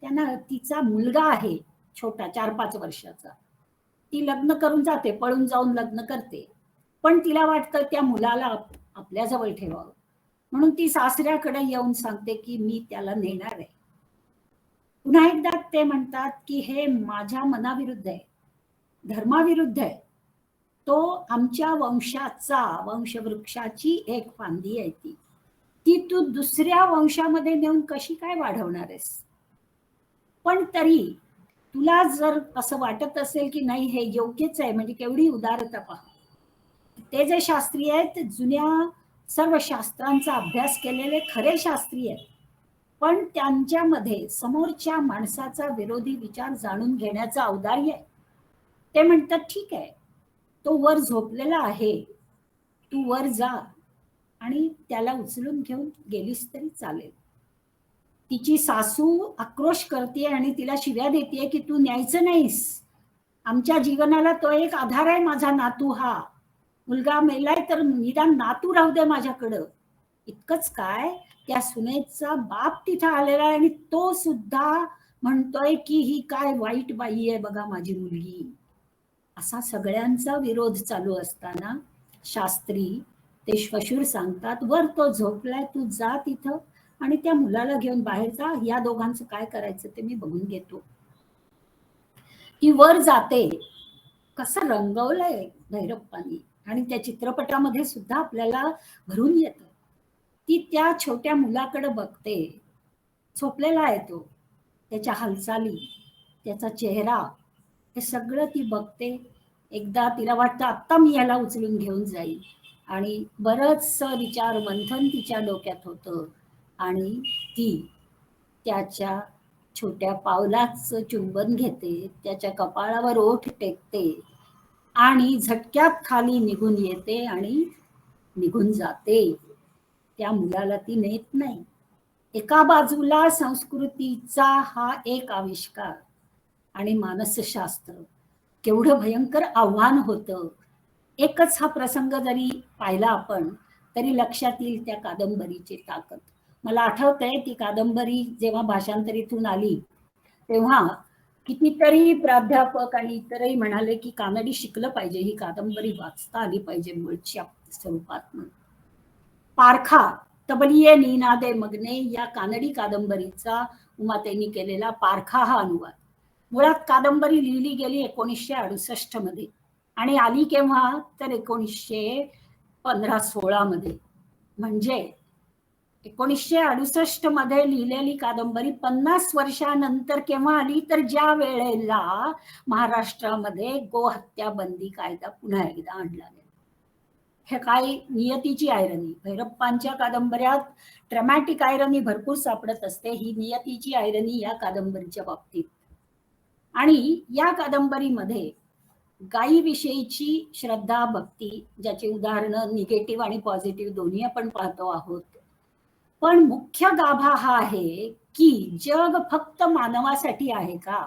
त्यांना तिचा मुलगा आहे छोटा 4-5 वर्षाचा. ती लग्न करून जाते, पळून जाऊन लग्न करते, पण तिला वाटतं त्या मुलाला आपल्या जवळ ठेवावं म्हणून ती सासऱ्याकडे येऊन सांगते की मी त्याला नेणार आहे. पुन्हा एकदा ते म्हणतात की हे माझ्या मनाविरुद्ध आहे, धर्माविरुद्ध आहे. तो आमच्या वंशवृक्षाची एक फांदी आहे, ती तू दुसऱ्या वंशामध्ये नेऊन कशी काय वाढवणार आहेस. पण तरी तुला जर असं वाटत असेल की नाही हे योग्यच आहे, म्हणजे केवढी उदारता पहा. ते जे शास्त्री आहेत जुन्या सर्व शास्त्रांचा अभ्यास केलेले खरे शास्त्री आहेत, पण त्यांच्यामध्ये समोरच्या माणसाचा विरोधी विचार जाणून घेण्याचं औदार्य आहे. ते म्हणतात ठीक आहे, तो वर झोपलेला आहे, तू वर जा आणि त्याला उचलून घेऊन गेलीस तरी चालेल. तिची सासू आक्रोश करते आणि तिला शिव्या देते की तू न्यायचं नाहीस, आमच्या जीवनाला तो एक आधार आहे माझा नातू. हा मुलगा मेलाय तर निदान नातू राहू दे माझ्याकडं. इतकंच काय, त्या सुनेचा बाप तिथं आलेला आहे आणि तो सुद्धा म्हणतोय की ही काय वाईट बाई आहे बघा माझी मुलगी. असा सगळ्यांचा विरोध चालू असताना शास्त्री ते श्वशुर सांगतात वर तो झोपलाय, तू जा तिथं आणि त्या मुलाला घेऊन बाहेर जा, या दोघांचं काय करायचं ते मी बघून घेतो. ती वर जाते. कसं रंगवलंय भैरप्पांनी आणि त्या चित्रपटामध्ये सुद्धा आपल्याला भरून येतं. ती त्या छोट्या मुलाकडे बघते, झोपलेला आहे तो, त्याच्या हालचाली, त्याचा चेहरा, हे सगळं ती बघते. एकदा तिला वाटतं आत्ता मी याला उचलून घेऊन जाईल आणि बरंचसं विचार मंथन तिच्या डोक्यात होतं आणि ती त्याच्या छोट्या पावलाचं चुंबन घेते, त्याच्या कपाळावर ओठ टेकते आणि झटक्यात खाली निघून येते आणि निघून जाते. त्या मुलाला ती नेत नाही. एका बाजूला संस्कृतीचा हा एक आविष्कार आणि मानसशास्त्र, केवढं भयंकर आव्हान होतं. एकच हा प्रसंग जरी पाहिला आपण तरी लक्षात येईल त्या कादंबरीची ताकद. मला आठवतंय ती कादंबरी जेव्हा भाषांतरीतून आली तेव्हा कितीतरी प्राध्यापक आणि इतरही म्हणाले की कानडी शिकलं पाहिजे, ही कादंबरी वाचता आली पाहिजे मूळच्या स्वरूपात. पारखा तबलिये नीनादे मगने या कानडी कादंबरीचा उमाताईंनी केलेला पारखा हा अनुवाद. मुळात कादंबरी लिहिली गेली 1968 मध्ये आणि आली केव्हा तर 1915-16 मध्ये. म्हणजे 1968 मध्ये लिहिलेली कादंबरी 50 वर्षानंतर केव्हा आली तर ज्या वेळेला महाराष्ट्रामध्ये गोहत्या बंदी कायदा पुन्हा एकदा आणला गेला. हे काय नियतीची आयरनी. भैरप्पांच्या कादंबऱ्यात ड्रमॅटिक आयरनी भरपूर सापडत असते, ही नियतीची आयरनी या कादंबरीच्या बाबतीत. आणि या कादंबरीमध्ये गायीविषयीची श्रद्धा भक्ती, ज्याची उदाहरणं निगेटिव्ह आणि पॉझिटिव्ह दोन्ही आपण पाहतो आहोत. पण मुख्य गाभा हा आहे की जग फक्त मानवासाठी आहे का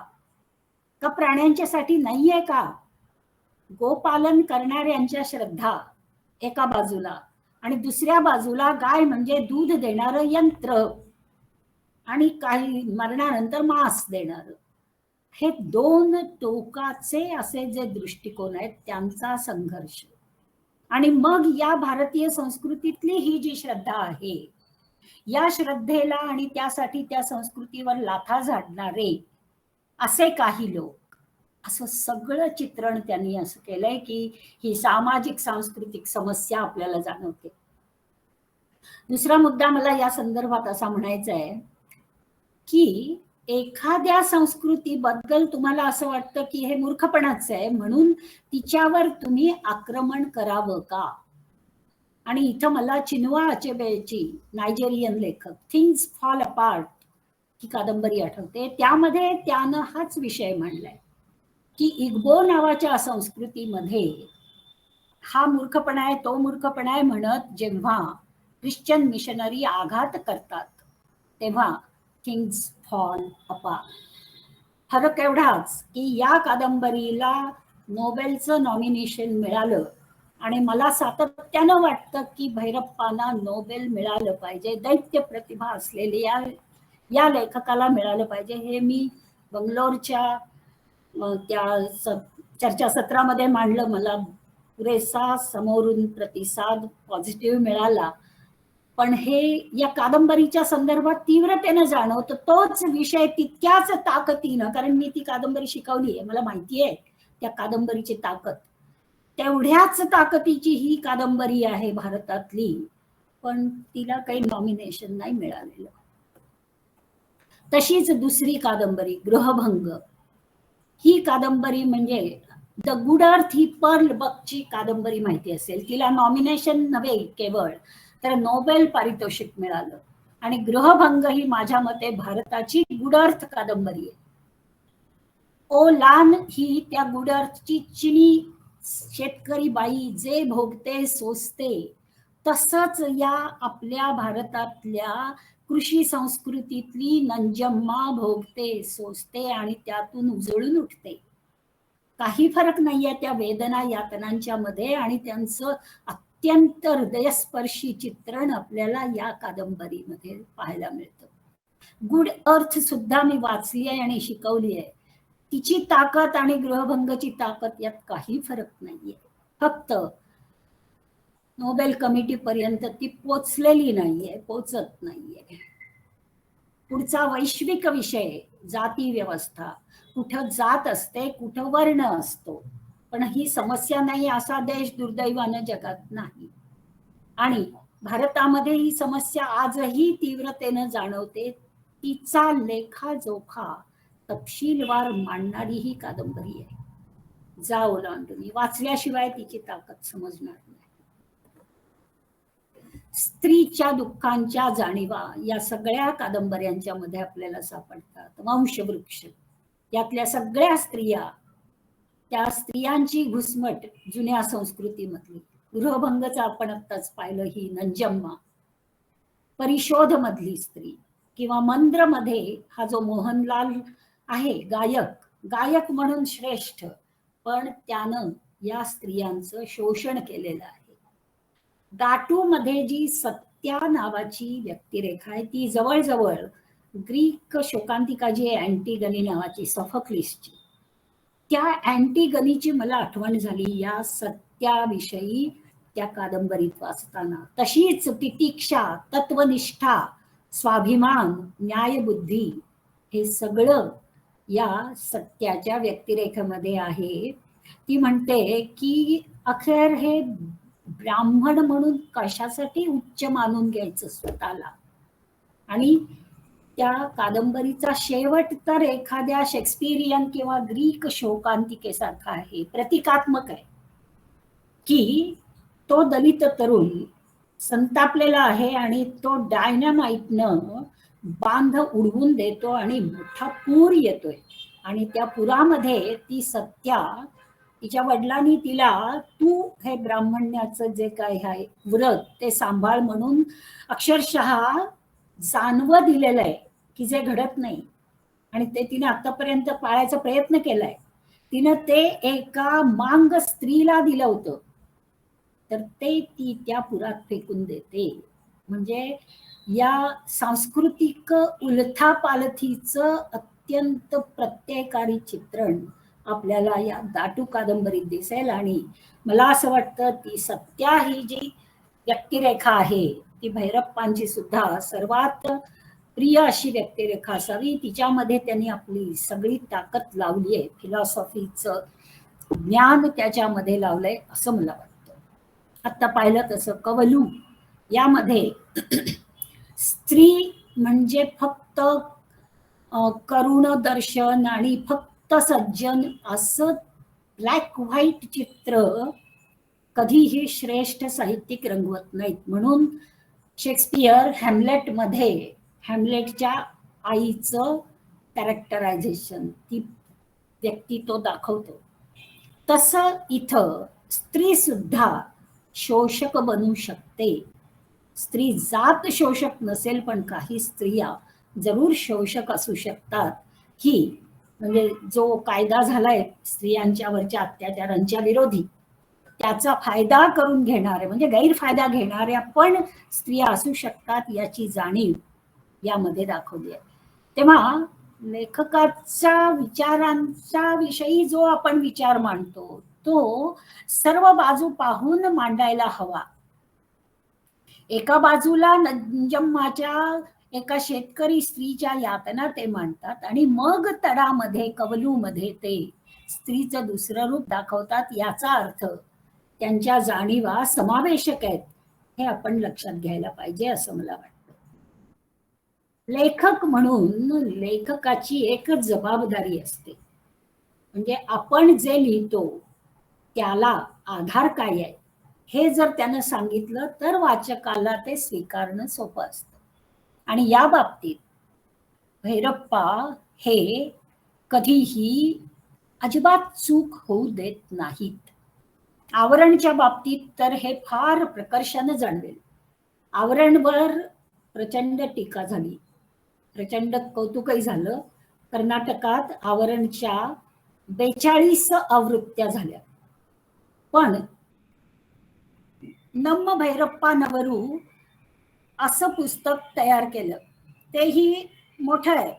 प्राण्यांच्यासाठी नाहीये का? गोपालन करणाऱ्यांच्या श्रद्धा एका बाजूला आणि दुसऱ्या बाजूला गाय म्हणजे दूध देणारं यंत्र आणि काही मरणानंतर मांस देणारं. हे दोन टोकाचे असे जे दृष्टिकोन आहेत त्यांचा संघर्ष. आणि मग या भारतीय संस्कृतीतली ही जी श्रद्धा आहे, या श्रद्धेला आणि त्यासाठी त्या संस्कृतीवर लाथा झाडणारे असे काही लोक, असं सगळं चित्रण त्यांनी असं केलंय की ही सामाजिक सांस्कृतिक समस्या आपल्याला जाणवते. दुसरा मुद्दा मला या संदर्भात असा म्हणायचा आहे की एखाद्या संस्कृतीबद्दल तुम्हाला असं वाटतं की हे मूर्खपणाचं आहे म्हणून तिच्यावर तुम्ही आक्रमण करावं का? आणि इथं मला चिन्वा अचेबेची, नायजेरियन लेखक, थिंग्स फॉल अपार्ट ही कादंबरी आठवते. त्यामध्ये त्यानं हाच विषय मांडलाय की इग्बो नावाच्या संस्कृतीमध्ये हा मूर्खपणा आहे, तो मूर्खपणा आहे म्हणत जेव्हा ख्रिश्चन मिशनरी आघात करतात तेव्हा थिंग्स फॉल अपार्ट. फरक एवढाच की या कादंबरीला नोबेलचं नॉमिनेशन मिळालं आणि मला सातत्यानं वाटतं की भैरप्पांना नोबेल मिळालं पाहिजे, दैत्य प्रतिभा असलेल्या या लेखकाला मिळालं पाहिजे. हे मी बंगलोरच्या त्या चर्चासत्रामध्ये मांडलं. मला पुरेसा समोरून प्रतिसाद पॉझिटिव्ह मिळाला. पण हे या कादंबरीच्या संदर्भात तीव्रतेनं जाणवतं. तोच विषय तितक्याच ताकदीनं, कारण मी ती कादंबरी शिकवली आहे, मला माहिती आहे त्या कादंबरीची ताकद, तेवढ्याच ताकदीची ही कादंबरी आहे भारतातली, पण तिला काही नॉमिनेशन नाही मिळालेलं. तशीच दुसरी कादंबरी गृहभंग, ही कादंबरी म्हणजे द गुड अर्थ ही पर्ल बकची कादंबरी माहिती असेल. तिला नॉमिनेशन नव्हे केवळ तर नोबेल पारितोषिक मिळालं. आणि गृहभंग ही माझ्या मते भारताची गुड अर्थ कादंबरी आहे. ओ लान ही त्या गुड अर्थची चिनी शेतकरी बाई जे भोगते सोसते, तसंच या आपल्या भारतातल्या कृषी संस्कृतीतली नंजम्मा भोगते सोसते आणि त्यातून उजळून उठते. काही फरक नाहीये त्या वेदना यातनांच्या मध्ये आणि त्यांचं अत्यंत हृदयस्पर्शी चित्रण आपल्याला या कादंबरीमध्ये पाहायला मिळतं. गुड अर्थ सुद्धा मी वाचली आहे आणि शिकवली आहे. तिची ताकद आणि गृहभंगची ताकद यात काही फरक नाहीये. फक्त नोबेल कमिटी पर्यंत ती पोचलेली नाहीये, पोचत नाहीये. पुढचा वैश्विक विषय जाती व्यवस्था. कुठं जात असते, कुठं वर्ण असतो, पण ही समस्या नाही असा देश दुर्दैवानं जगात नाही. आणि भारतामध्ये ही समस्या आजही तीव्रतेनं जाणवते. तिचा लेखाजोखा तपशीलवार मांडणारी ही कादंबरी आहे. जा ओलांडून वाचल्याशिवाय तिची ताकद समजणार नाही. स्त्रीच्या दुःखांच्या जाणीवा या सगळ्या कादंबऱ्यांच्या मध्ये आपल्याला सापडतात. वंशवृक्ष, यातल्या सगळ्या स्त्रिया, त्या स्त्रियांची घुसमट जुन्या संस्कृतीमधली. गृहभंगचं आपण आत्ताच पाहिलं ही नंजम्मा. परिशोध मधली स्त्री किंवा मंद्र मध्ये हा जो मोहनलाल आहे गायक, गायक म्हणून श्रेष्ठ, पण त्यानं या स्त्रियांचं शोषण केलेलं आहे. दाटूमध्ये जी सत्या नावाची व्यक्तिरेखा आहे ती जवळजवळ ग्रीक शोकांतिका जी आहे अँटिगनी नावाची सोफोक्लिसची, त्या अँटिगनीची मला आठवण झाली या सत्याविषयी त्या कादंबरीत वाचताना. तशीच तितिक्षा, तत्वनिष्ठा, स्वाभिमान, न्यायबुद्धी हे सगळं या सत्याच्या व्यक्तिरेखेमध्ये आहे. ती म्हणते की अखेर हे ब्राह्मण म्हणून कशासाठी उच्च मानून घ्यायचं स्वतःला. आणि त्या कादंबरीचा शेवट तर एखाद्या शेक्सपिरियन किंवा ग्रीक शोकांतिकेसारखा आहे, प्रतिकात्मक आहे, की तो दलित तरुण संतापलेला आहे आणि तो डायनामाइटनं बांध उडवून देतो आणि मोठा पूर येतोय. आणि त्या पुरामध्ये ती सत्या, तिच्या वडिलांनी तिला तू हे ब्राह्मण्याचं जे काय आहे व्रत ते सांभाळ म्हणून अक्षरशः जानवं दिलेलं आहे की जे घडत नाही, आणि ते तिने आतापर्यंत पाळायचा प्रयत्न केलाय. तिनं ते एका मांग स्त्रीला दिलं होतं, तर ते ती त्या पुरात फेकून देते. म्हणजे या सांस्कृतिक उलथापालथीचं अत्यंत प्रत्ययकारी चित्रण आपल्याला या दाटू कादंबरीत दिसेल. आणि मला असं वाटतं ती सत्या ही जी व्यक्तिरेखा आहे ती भैरप्पांची सुद्धा सर्वात प्रिय अशी व्यक्तिरेखा असावी. तिच्यामध्ये त्यांनी आपली सगळी ताकद लावली आहे, फिलॉसॉफीचं ज्ञान त्याच्यामध्ये लावलंय असं मला वाटतं. आता पाहिलं तसं कवलू यामध्ये स्त्री म्हणजे फक्त करुण दर्शन आणि फक्त सज्जन असं ब्लॅक व्हाईट चित्र कधीही श्रेष्ठ साहित्यिक रंगवत नाहीत. म्हणून शेक्सपियर हॅमलेटमध्ये हॅमलेटच्या आईचं कॅरेक्टरायझेशन, ती व्यक्ती तो दाखवतो. तसं इथं स्त्री सुद्धा शोषक बनू शकते. स्त्री जात शोषक नसेल, पण काही स्त्रिया जरूर शोषक असू शकतात. ही म्हणजे जो कायदा झालाय स्त्रियांच्यावरच्या अत्याचारांच्या विरोधी, त्याचा फायदा करून घेणारे म्हणजे गैरफायदा घेणाऱ्या पण स्त्रिया असू शकतात याची जाणीव यामध्ये दाखवली आहे. तेव्हा लेखकाच्या विचारांच्या विषयी जो आपण विचार मांडतो तो सर्व बाजू पाहून मांडायला हवा. एका बाजूला नंजम्माच्या एका शेतकरी स्त्रीच्या यातना ते मांडतात आणि मग तडामध्ये कवलूमध्ये ते स्त्रीचं दुसरं रूप दाखवतात. याचा अर्थ त्यांच्या जाणीवा समावेशक आहेत हे आपण लक्षात घ्यायला पाहिजे असं मला वाटतं. लेखक म्हणून लेखकाची एकच जबाबदारी असते, म्हणजे आपण जे लिहितो त्याला आधार काय आहे हे जर त्यानं सांगितलं तर वाचकाला ते स्वीकारणं सोपं असतं. आणि या बाबतीत भैरप्पा हे कधीही अजिबात चूक होऊ देत नाहीत. आवरणच्या बाबतीत तर हे फार प्रकर्षानं जाणवेल. आवरणवर प्रचंड टीका झाली, प्रचंड कौतुकही झालं. कर्नाटकात आवरणच्या 42 आवृत्त्या झाल्या. पण नम्म भैरप्पा नवरू असं पुस्तक तयार केलं, तेही मोठं आहे.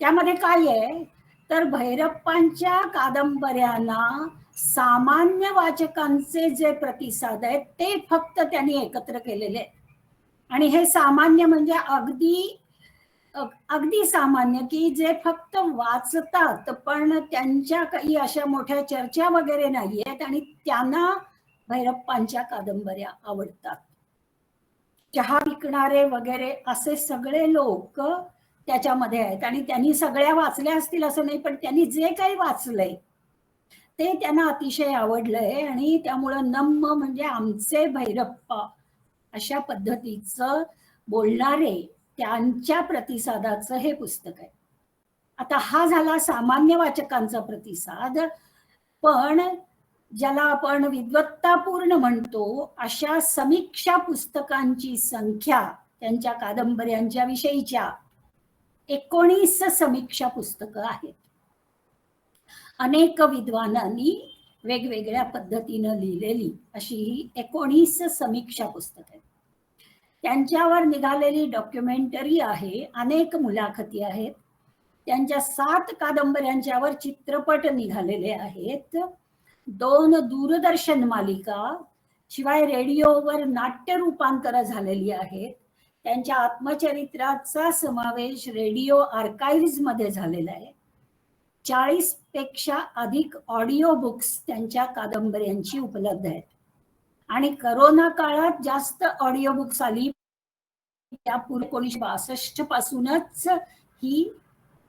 त्यामध्ये काय आहे तर भैरप्पांच्या कादंबऱ्यांना सामान्य वाचकांचे जे प्रतिसाद आहेत ते फक्त त्यांनी एकत्र केलेले. आणि हे सामान्य म्हणजे अगदी अगदी सामान्य की जे फक्त वाचतात पण त्यांच्या काही अशा मोठ्या चर्चा वगैरे नाही आहेत आणि त्यांना भैरप्पांच्या कादंबऱ्या आवडतात. चहा विकणारे वगैरे असे सगळे लोक त्याच्यामध्ये आहेत आणि त्यांनी सगळ्या वाचल्या असतील असं नाही, पण त्यांनी जे काही वाचलंय ते त्यांना अतिशय आवडलंय. आणि त्यामुळं नम्म म्हणजे आमचे भैरप्पा अशा पद्धतीचं बोलणारे त्यांच्या प्रतिसादाचं हे पुस्तक आहे. आता हा झाला सामान्य वाचकांचा प्रतिसाद, पण ज्याला आपण विद्वत्तापूर्ण म्हणतो अशा समीक्षा पुस्तकांची संख्या त्यांच्या कादंबऱ्यांच्या विषयीच्या 19 समीक्षा पुस्तकं आहेत. अनेक विद्वानांनी वेगवेगळ्या पद्धतीनं लिहिलेली अशी ही 19 समीक्षा पुस्तक आहेत. त्यांच्यावर निघालेली डॉक्युमेंटरी आहे, अनेक मुलाखती आहेत, त्यांच्या 7 कादंबऱ्यांच्यावर चित्रपट निघालेले आहेत, 2 दूरदर्शन मालिका, शिवाय रेडिओवर नाट्य रूपांतर झालेली आहेत. त्यांच्या आत्मचरित्राचा समावेश रेडिओ आर्काइव्ह्ज मध्ये झालेला आहे. 40 पेक्षा अधिक ऑडिओ बुक्स त्यांच्या कादंबऱ्यांची उपलब्ध आहेत. आणि करोना काळात जास्त ऑडिओ बुक्स आली, त्यापूर्वी 1962 पासूनच ही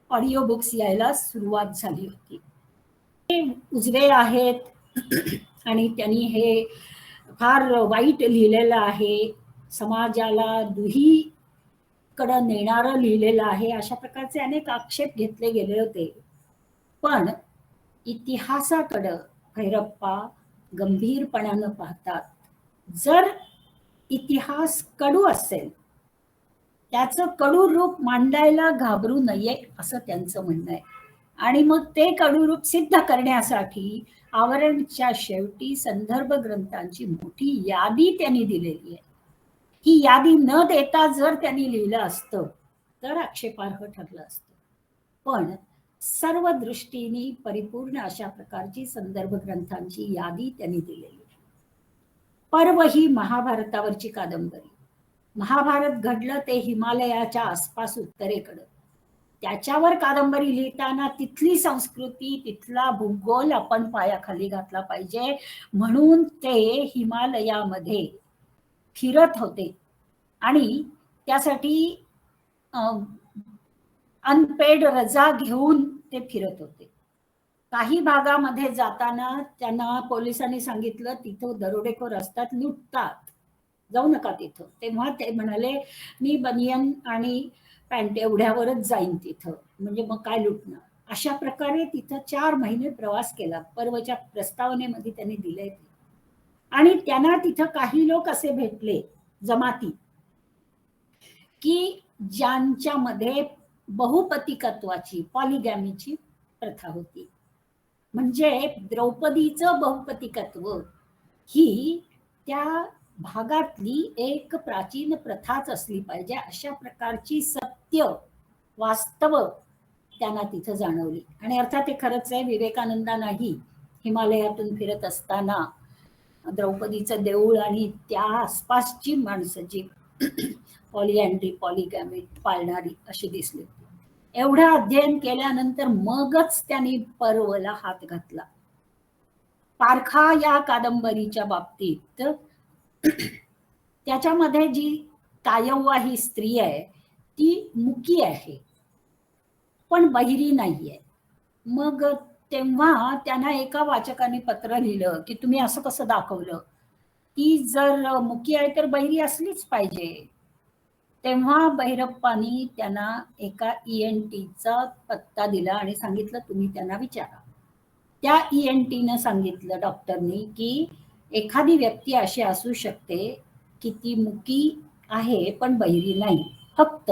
ऑडिओ बुक्स यायला सुरुवात झाली होती. ते उजवे आहेत आणि त्यांनी हे फार वाईट लिहिलेलं आहे, समाजाला दुहीकडं नेणारं लिहिलेलं आहे, अशा प्रकारचे अनेक आक्षेप घेतले गेले होते. पण इतिहासाकडं भैरप्पा गंभीरपणानं पाहतात. जर इतिहास कडू असेल, त्याचं कडू रूप मांडायला घाबरू नये असं त्यांचं म्हणणं आहे. आणि मग ते कडू रूप सिद्ध करण्यासाठी आवरणच्या शेवटी संदर्भ ग्रंथांची मोठी यादी त्यांनी दिलेली आहे. ही यादी न देता जर त्यांनी लिहिलं असतं तर आक्षेपार्ह ठरलं असतं. पण सर्व दृष्टीने परिपूर्ण अशा प्रकारची संदर्भ ग्रंथांची यादी त्यांनी दिलेली आहे. पर्व ही महाभारतावरची कादंबरी. महाभारत घडलं ते हिमालयाच्या आसपास उत्तरेकडं. त्याच्यावर कादंबरी लिहिताना तिथली संस्कृती, तिथला भूगोल आपण पायाखाली घातला पाहिजे, म्हणून ते हिमालयामध्ये फिरत होते आणि त्यासाठी अनपेड रजा घेऊन ते फिरत होते. काही भागामध्ये जाताना त्यांना पोलिसांनी सांगितलं तिथं दरोडेखोर असतात, लुटतात, जाऊ नका तिथं. तेव्हा ते म्हणाले मी बनियन आणि पॅन्ट एवढ्यावरच जाईन तिथं, म्हणजे मग काय लुटणार. अशा प्रकारे तिथं 4 महिने प्रवास केला. पर्वच्या प्रस्तावनेमध्ये त्यांनी दिले. आणि त्यांना तिथं काही लोक असे भेटले, जमाती, की ज्यांच्यामध्ये बहुपतिकत्वाची, पॉलिगॅमीची प्रथा होती. म्हणजे द्रौपदीचं बहुपतिकत्व ही त्या भागातली एक प्राचीन प्रथाच असली पाहिजे, अशा प्रकारची सत्य वास्तव त्यांना तिथं जाणवली. आणि अर्थात ते खरंच आहे, विवेकानंदांनाही हिमालयातून फिरत असताना द्रौपदीचं देऊळ आणि त्या आसपासची माणसं जी पॉलिअँड्री, पॉलिगॅमी पाळणारी अशी दिसली. एवढं अध्ययन केल्यानंतर मगच त्यांनी पर्वला हात घातला. पारखा या कादंबरीच्या बाबतीत त्याच्यामध्ये जी तायव्वा ही स्त्री आहे ती मुकी आहे, पण बहिरी नाहीये. मग तेव्हा त्यांना एका वाचकाने पत्र लिहिलं की तुम्ही असं कसं दाखवलं, ती जर मुकी आहे तर बहिरी असलीच पाहिजे. तेव्हा भैरप्पांनी त्यांना एका ENTचा पत्ता दिला आणि सांगितलं तुम्ही त्यांना विचारा. त्या ENTनं सांगितलं, डॉक्टरनी, की एखादी व्यक्ती अशी असू शकते की ती मुकी आहे पण बहिरी नाही, फक्त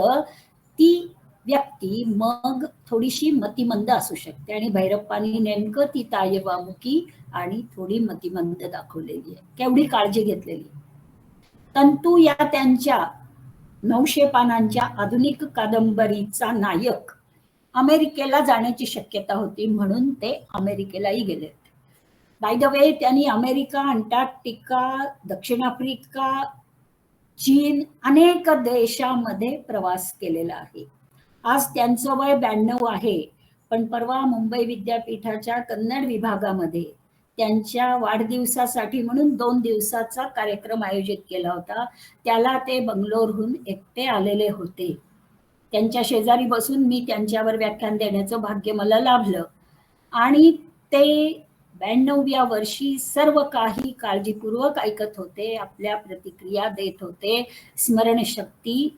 ती व्यक्ती मग थोडीशी मतिमंद असू शकते. आणि भैरप्पांनी नेमकं ती तायव्वा मुकी आणि थोडी मतिमंद दाखवलेली आहे. केवढी काळजी घेतलेली. तंतू या त्यांच्या 900 पानांच्या आधुनिक कादंबरीचा नायक अमेरिकेला जाण्याची शक्यता होती, म्हणून ते अमेरिकेलाही गेले. बाय द वे त्यांनी अमेरिका, अंटार्क्टिका, दक्षिण आफ्रिका, चीन अनेक देशामध्ये प्रवास केलेला आहे. आज त्यांचं वय 92 आहे. पण परवा मुंबई विद्यापीठाच्या कन्नड विभागामध्ये त्यांच्या वाढदिवसासाठी म्हणून 2 दिवसाचा कार्यक्रम आयोजित केला होता. त्याला ते बंगलोरहून एकटे आलेले होते. त्यांच्या शेजारी बसून मी त्यांच्यावर व्याख्यान देण्याचं भाग्य मला लाभलं. आणि ते 92व्या वर्षी सर्व काही काळजीपूर्वक ऐकत होते, आपल्या प्रतिक्रिया देत होते, स्मरणशक्ती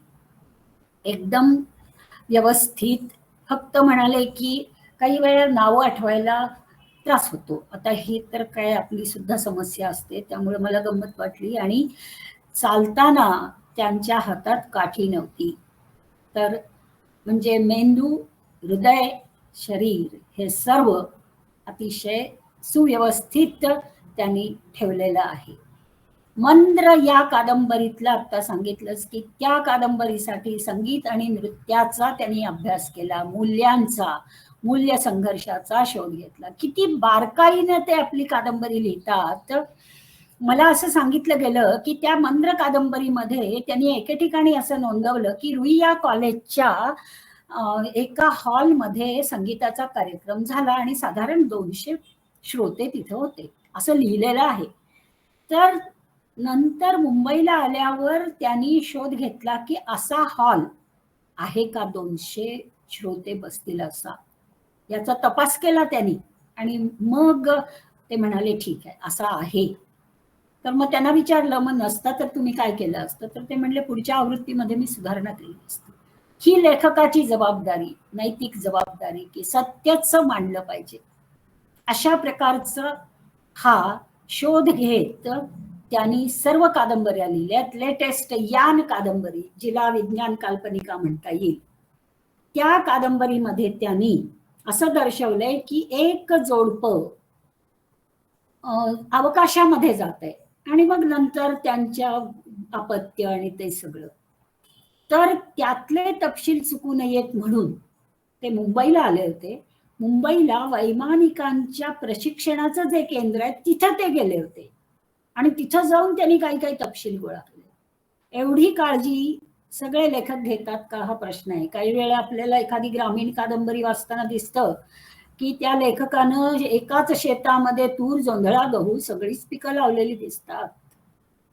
एकदम व्यवस्थित. फक्त म्हणाले की काही वेळा नावं आठवायला त्रास होतो. आता ही तर काय आपली सुद्धा समस्या असते, त्यामुळे मला गंमत वाटली. आणि चालताना त्यांच्या हातात काठी नव्हती. तर म्हणजे मेंदू, हृदय, शरीर हे सर्व अतिशय सुव्यवस्थित त्यांनी ठेवलेलं आहे. मंद्र या कादंबरीतलं आता सांगितलंच की त्या कादंबरीसाठी संगीत आणि नृत्याचा त्यांनी अभ्यास केला, मूल्यांचा, मूल्य संघर्षाचा शोध घेतला. किती बारकाईनं ते आपली कादंबरी लिहितात. मला असं सांगितलं गेलं की त्या मंद्र कादंबरीमध्ये त्यांनी एके ठिकाणी असं नोंदवलं की रुईया कॉलेजच्या एका हॉलमध्ये संगीताचा कार्यक्रम झाला आणि साधारण 200 श्रोते तिथे होते असं लिहिलेलं आहे. तर नंतर मुंबईला आल्यावर त्यांनी शोध घेतला की असा हॉल आहे का 200 श्रोते बसतील असा, याचा तपास केला त्यांनी आणि मग ते म्हणाले ठीक आहे असा आहे. तर मग त्यांना विचारलं मग नसता तर तुम्ही काय केलं असतं, तर ते म्हणले पुढच्या आवृत्तीमध्ये मी सुधारणा केली असती. ही लेखकाची जबाबदारी, नैतिक जबाबदारी की सत्यच मांडलं पाहिजे. अशा प्रकारचं हा शोध घेत त्यांनी सर्व कादंबऱ्या लिहिल्यात. लेटेस्ट यान कादंबरी, जिला विज्ञान काल्पनिका म्हणता येईल, त्या कादंबरीमध्ये त्यांनी असं दर्शवलंय की एक जोडपं अवकाशामध्ये जात आहे आणि मग नंतर त्यांच्या अपत्य आणि ते सगळं. तर त्यातले तपशील चुकू नयेत म्हणून ते मुंबईला आले होते. मुंबईला वैमानिकांच्या प्रशिक्षणाचं जे केंद्र आहे तिथं ते गेले होते आणि तिथं जाऊन त्यांनी काही काही तपशील गोळा केले. एवढी काळजी सगळे लेखक घेतात का हा प्रश्न आहे. काही वेळा आपल्याला एखादी ग्रामीण कादंबरी वाचताना दिसतं की त्या लेखकानं एकाच शेतामध्ये तूर, जोंधळा, गहू सगळीच पिकं लावलेली दिसतात.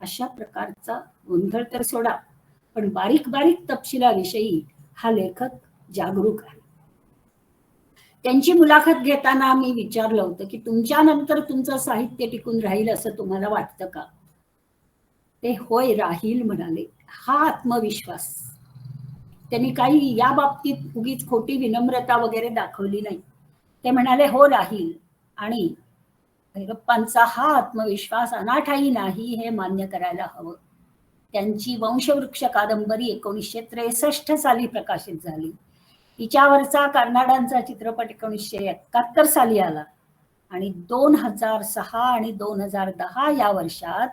अशा प्रकारचा गोंधळ तर सोडा, पण बारीक बारीक तपशिलाविषयी हा लेखक जागरूक आहे. त्यांची मुलाखत घेताना मी विचारलं होतं की तुमच्यानंतर तुमचं साहित्य टिकून राहील असं तुम्हाला वाटतं का. ते होय राहील म्हणाले. हा आत्मविश्वास त्यांनी काही या बाबतीत उगीच खोटी विनम्रता वगैरे दाखवली नाही. ते म्हणाले हो राहील आणि भैरप्पांचा हा आत्मविश्वास अनाठाई नाही हे मान्य करायला हवं. त्यांची वंशवृक्ष कादंबरी 1963 साली प्रकाशित झाली. तिच्यावरचा कर्नाडांचा चित्रपट 1971 साली आला आणि 2006 आणि 2010 या वर्षात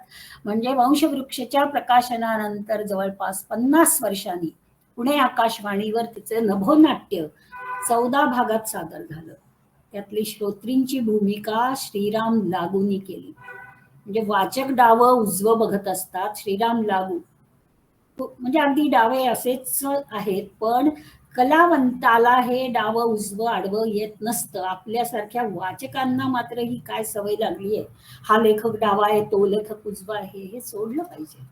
म्हणजे वंशवृक्षच्या प्रकाशनानंतर जवळपास 50 वर्षांनी पुणे आकाशवाणीवर तिचे नभोनाट्य 14 भागात सादर झालं. त्यातली श्रोत्रींची भूमिका श्रीराम लागूंनी केली. म्हणजे वाचक डावं उजवं बघत असतात, श्रीराम लागू म्हणजे अगदी डावे असेच आहेत, पण कलावंताला हे डावं उजवं आडवं येत नसतं. आपल्यासारख्या वाचकांना मात्र ही काय सवय लागली आहे, हा लेखक डावा आहे तो लेखक उजवा आहे, हे सोडलं पाहिजे.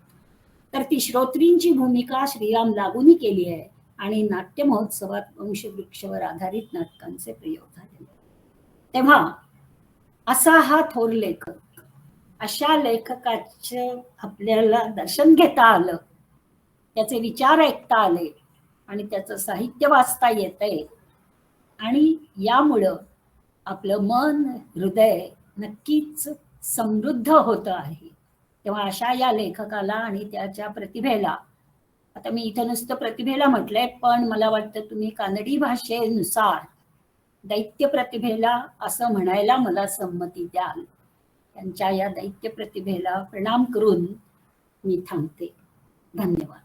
तर ती श्रोत्रींची भूमिका श्रीराम लागूंनी केली आहे आणि नाट्य महोत्सवात वंशवृक्षावर आधारित नाटकांचे प्रयोग झाले. तेव्हा असा हा थोर लेखक, अशा लेखकाचं आपल्याला दर्शन घेता आलं, त्याचे विचार ऐकता आले आणि त्याचं साहित्य वाचता येतंय आणि यामुळं आपलं मन हृदय नक्कीच समृद्ध होतं आहे. तेव्हा अशा या लेखकाला आणि त्याच्या प्रतिभेला, आता मी इथं नुसतं प्रतिभेला म्हटलंय पण मला वाटतं तुम्ही कानडी भाषेनुसार दैत्य प्रतिभेला असं म्हणायला मला संमती द्याल. त्यांच्या या दैत्य प्रतिभेला प्रणाम करून मी थांबते. धन्यवाद.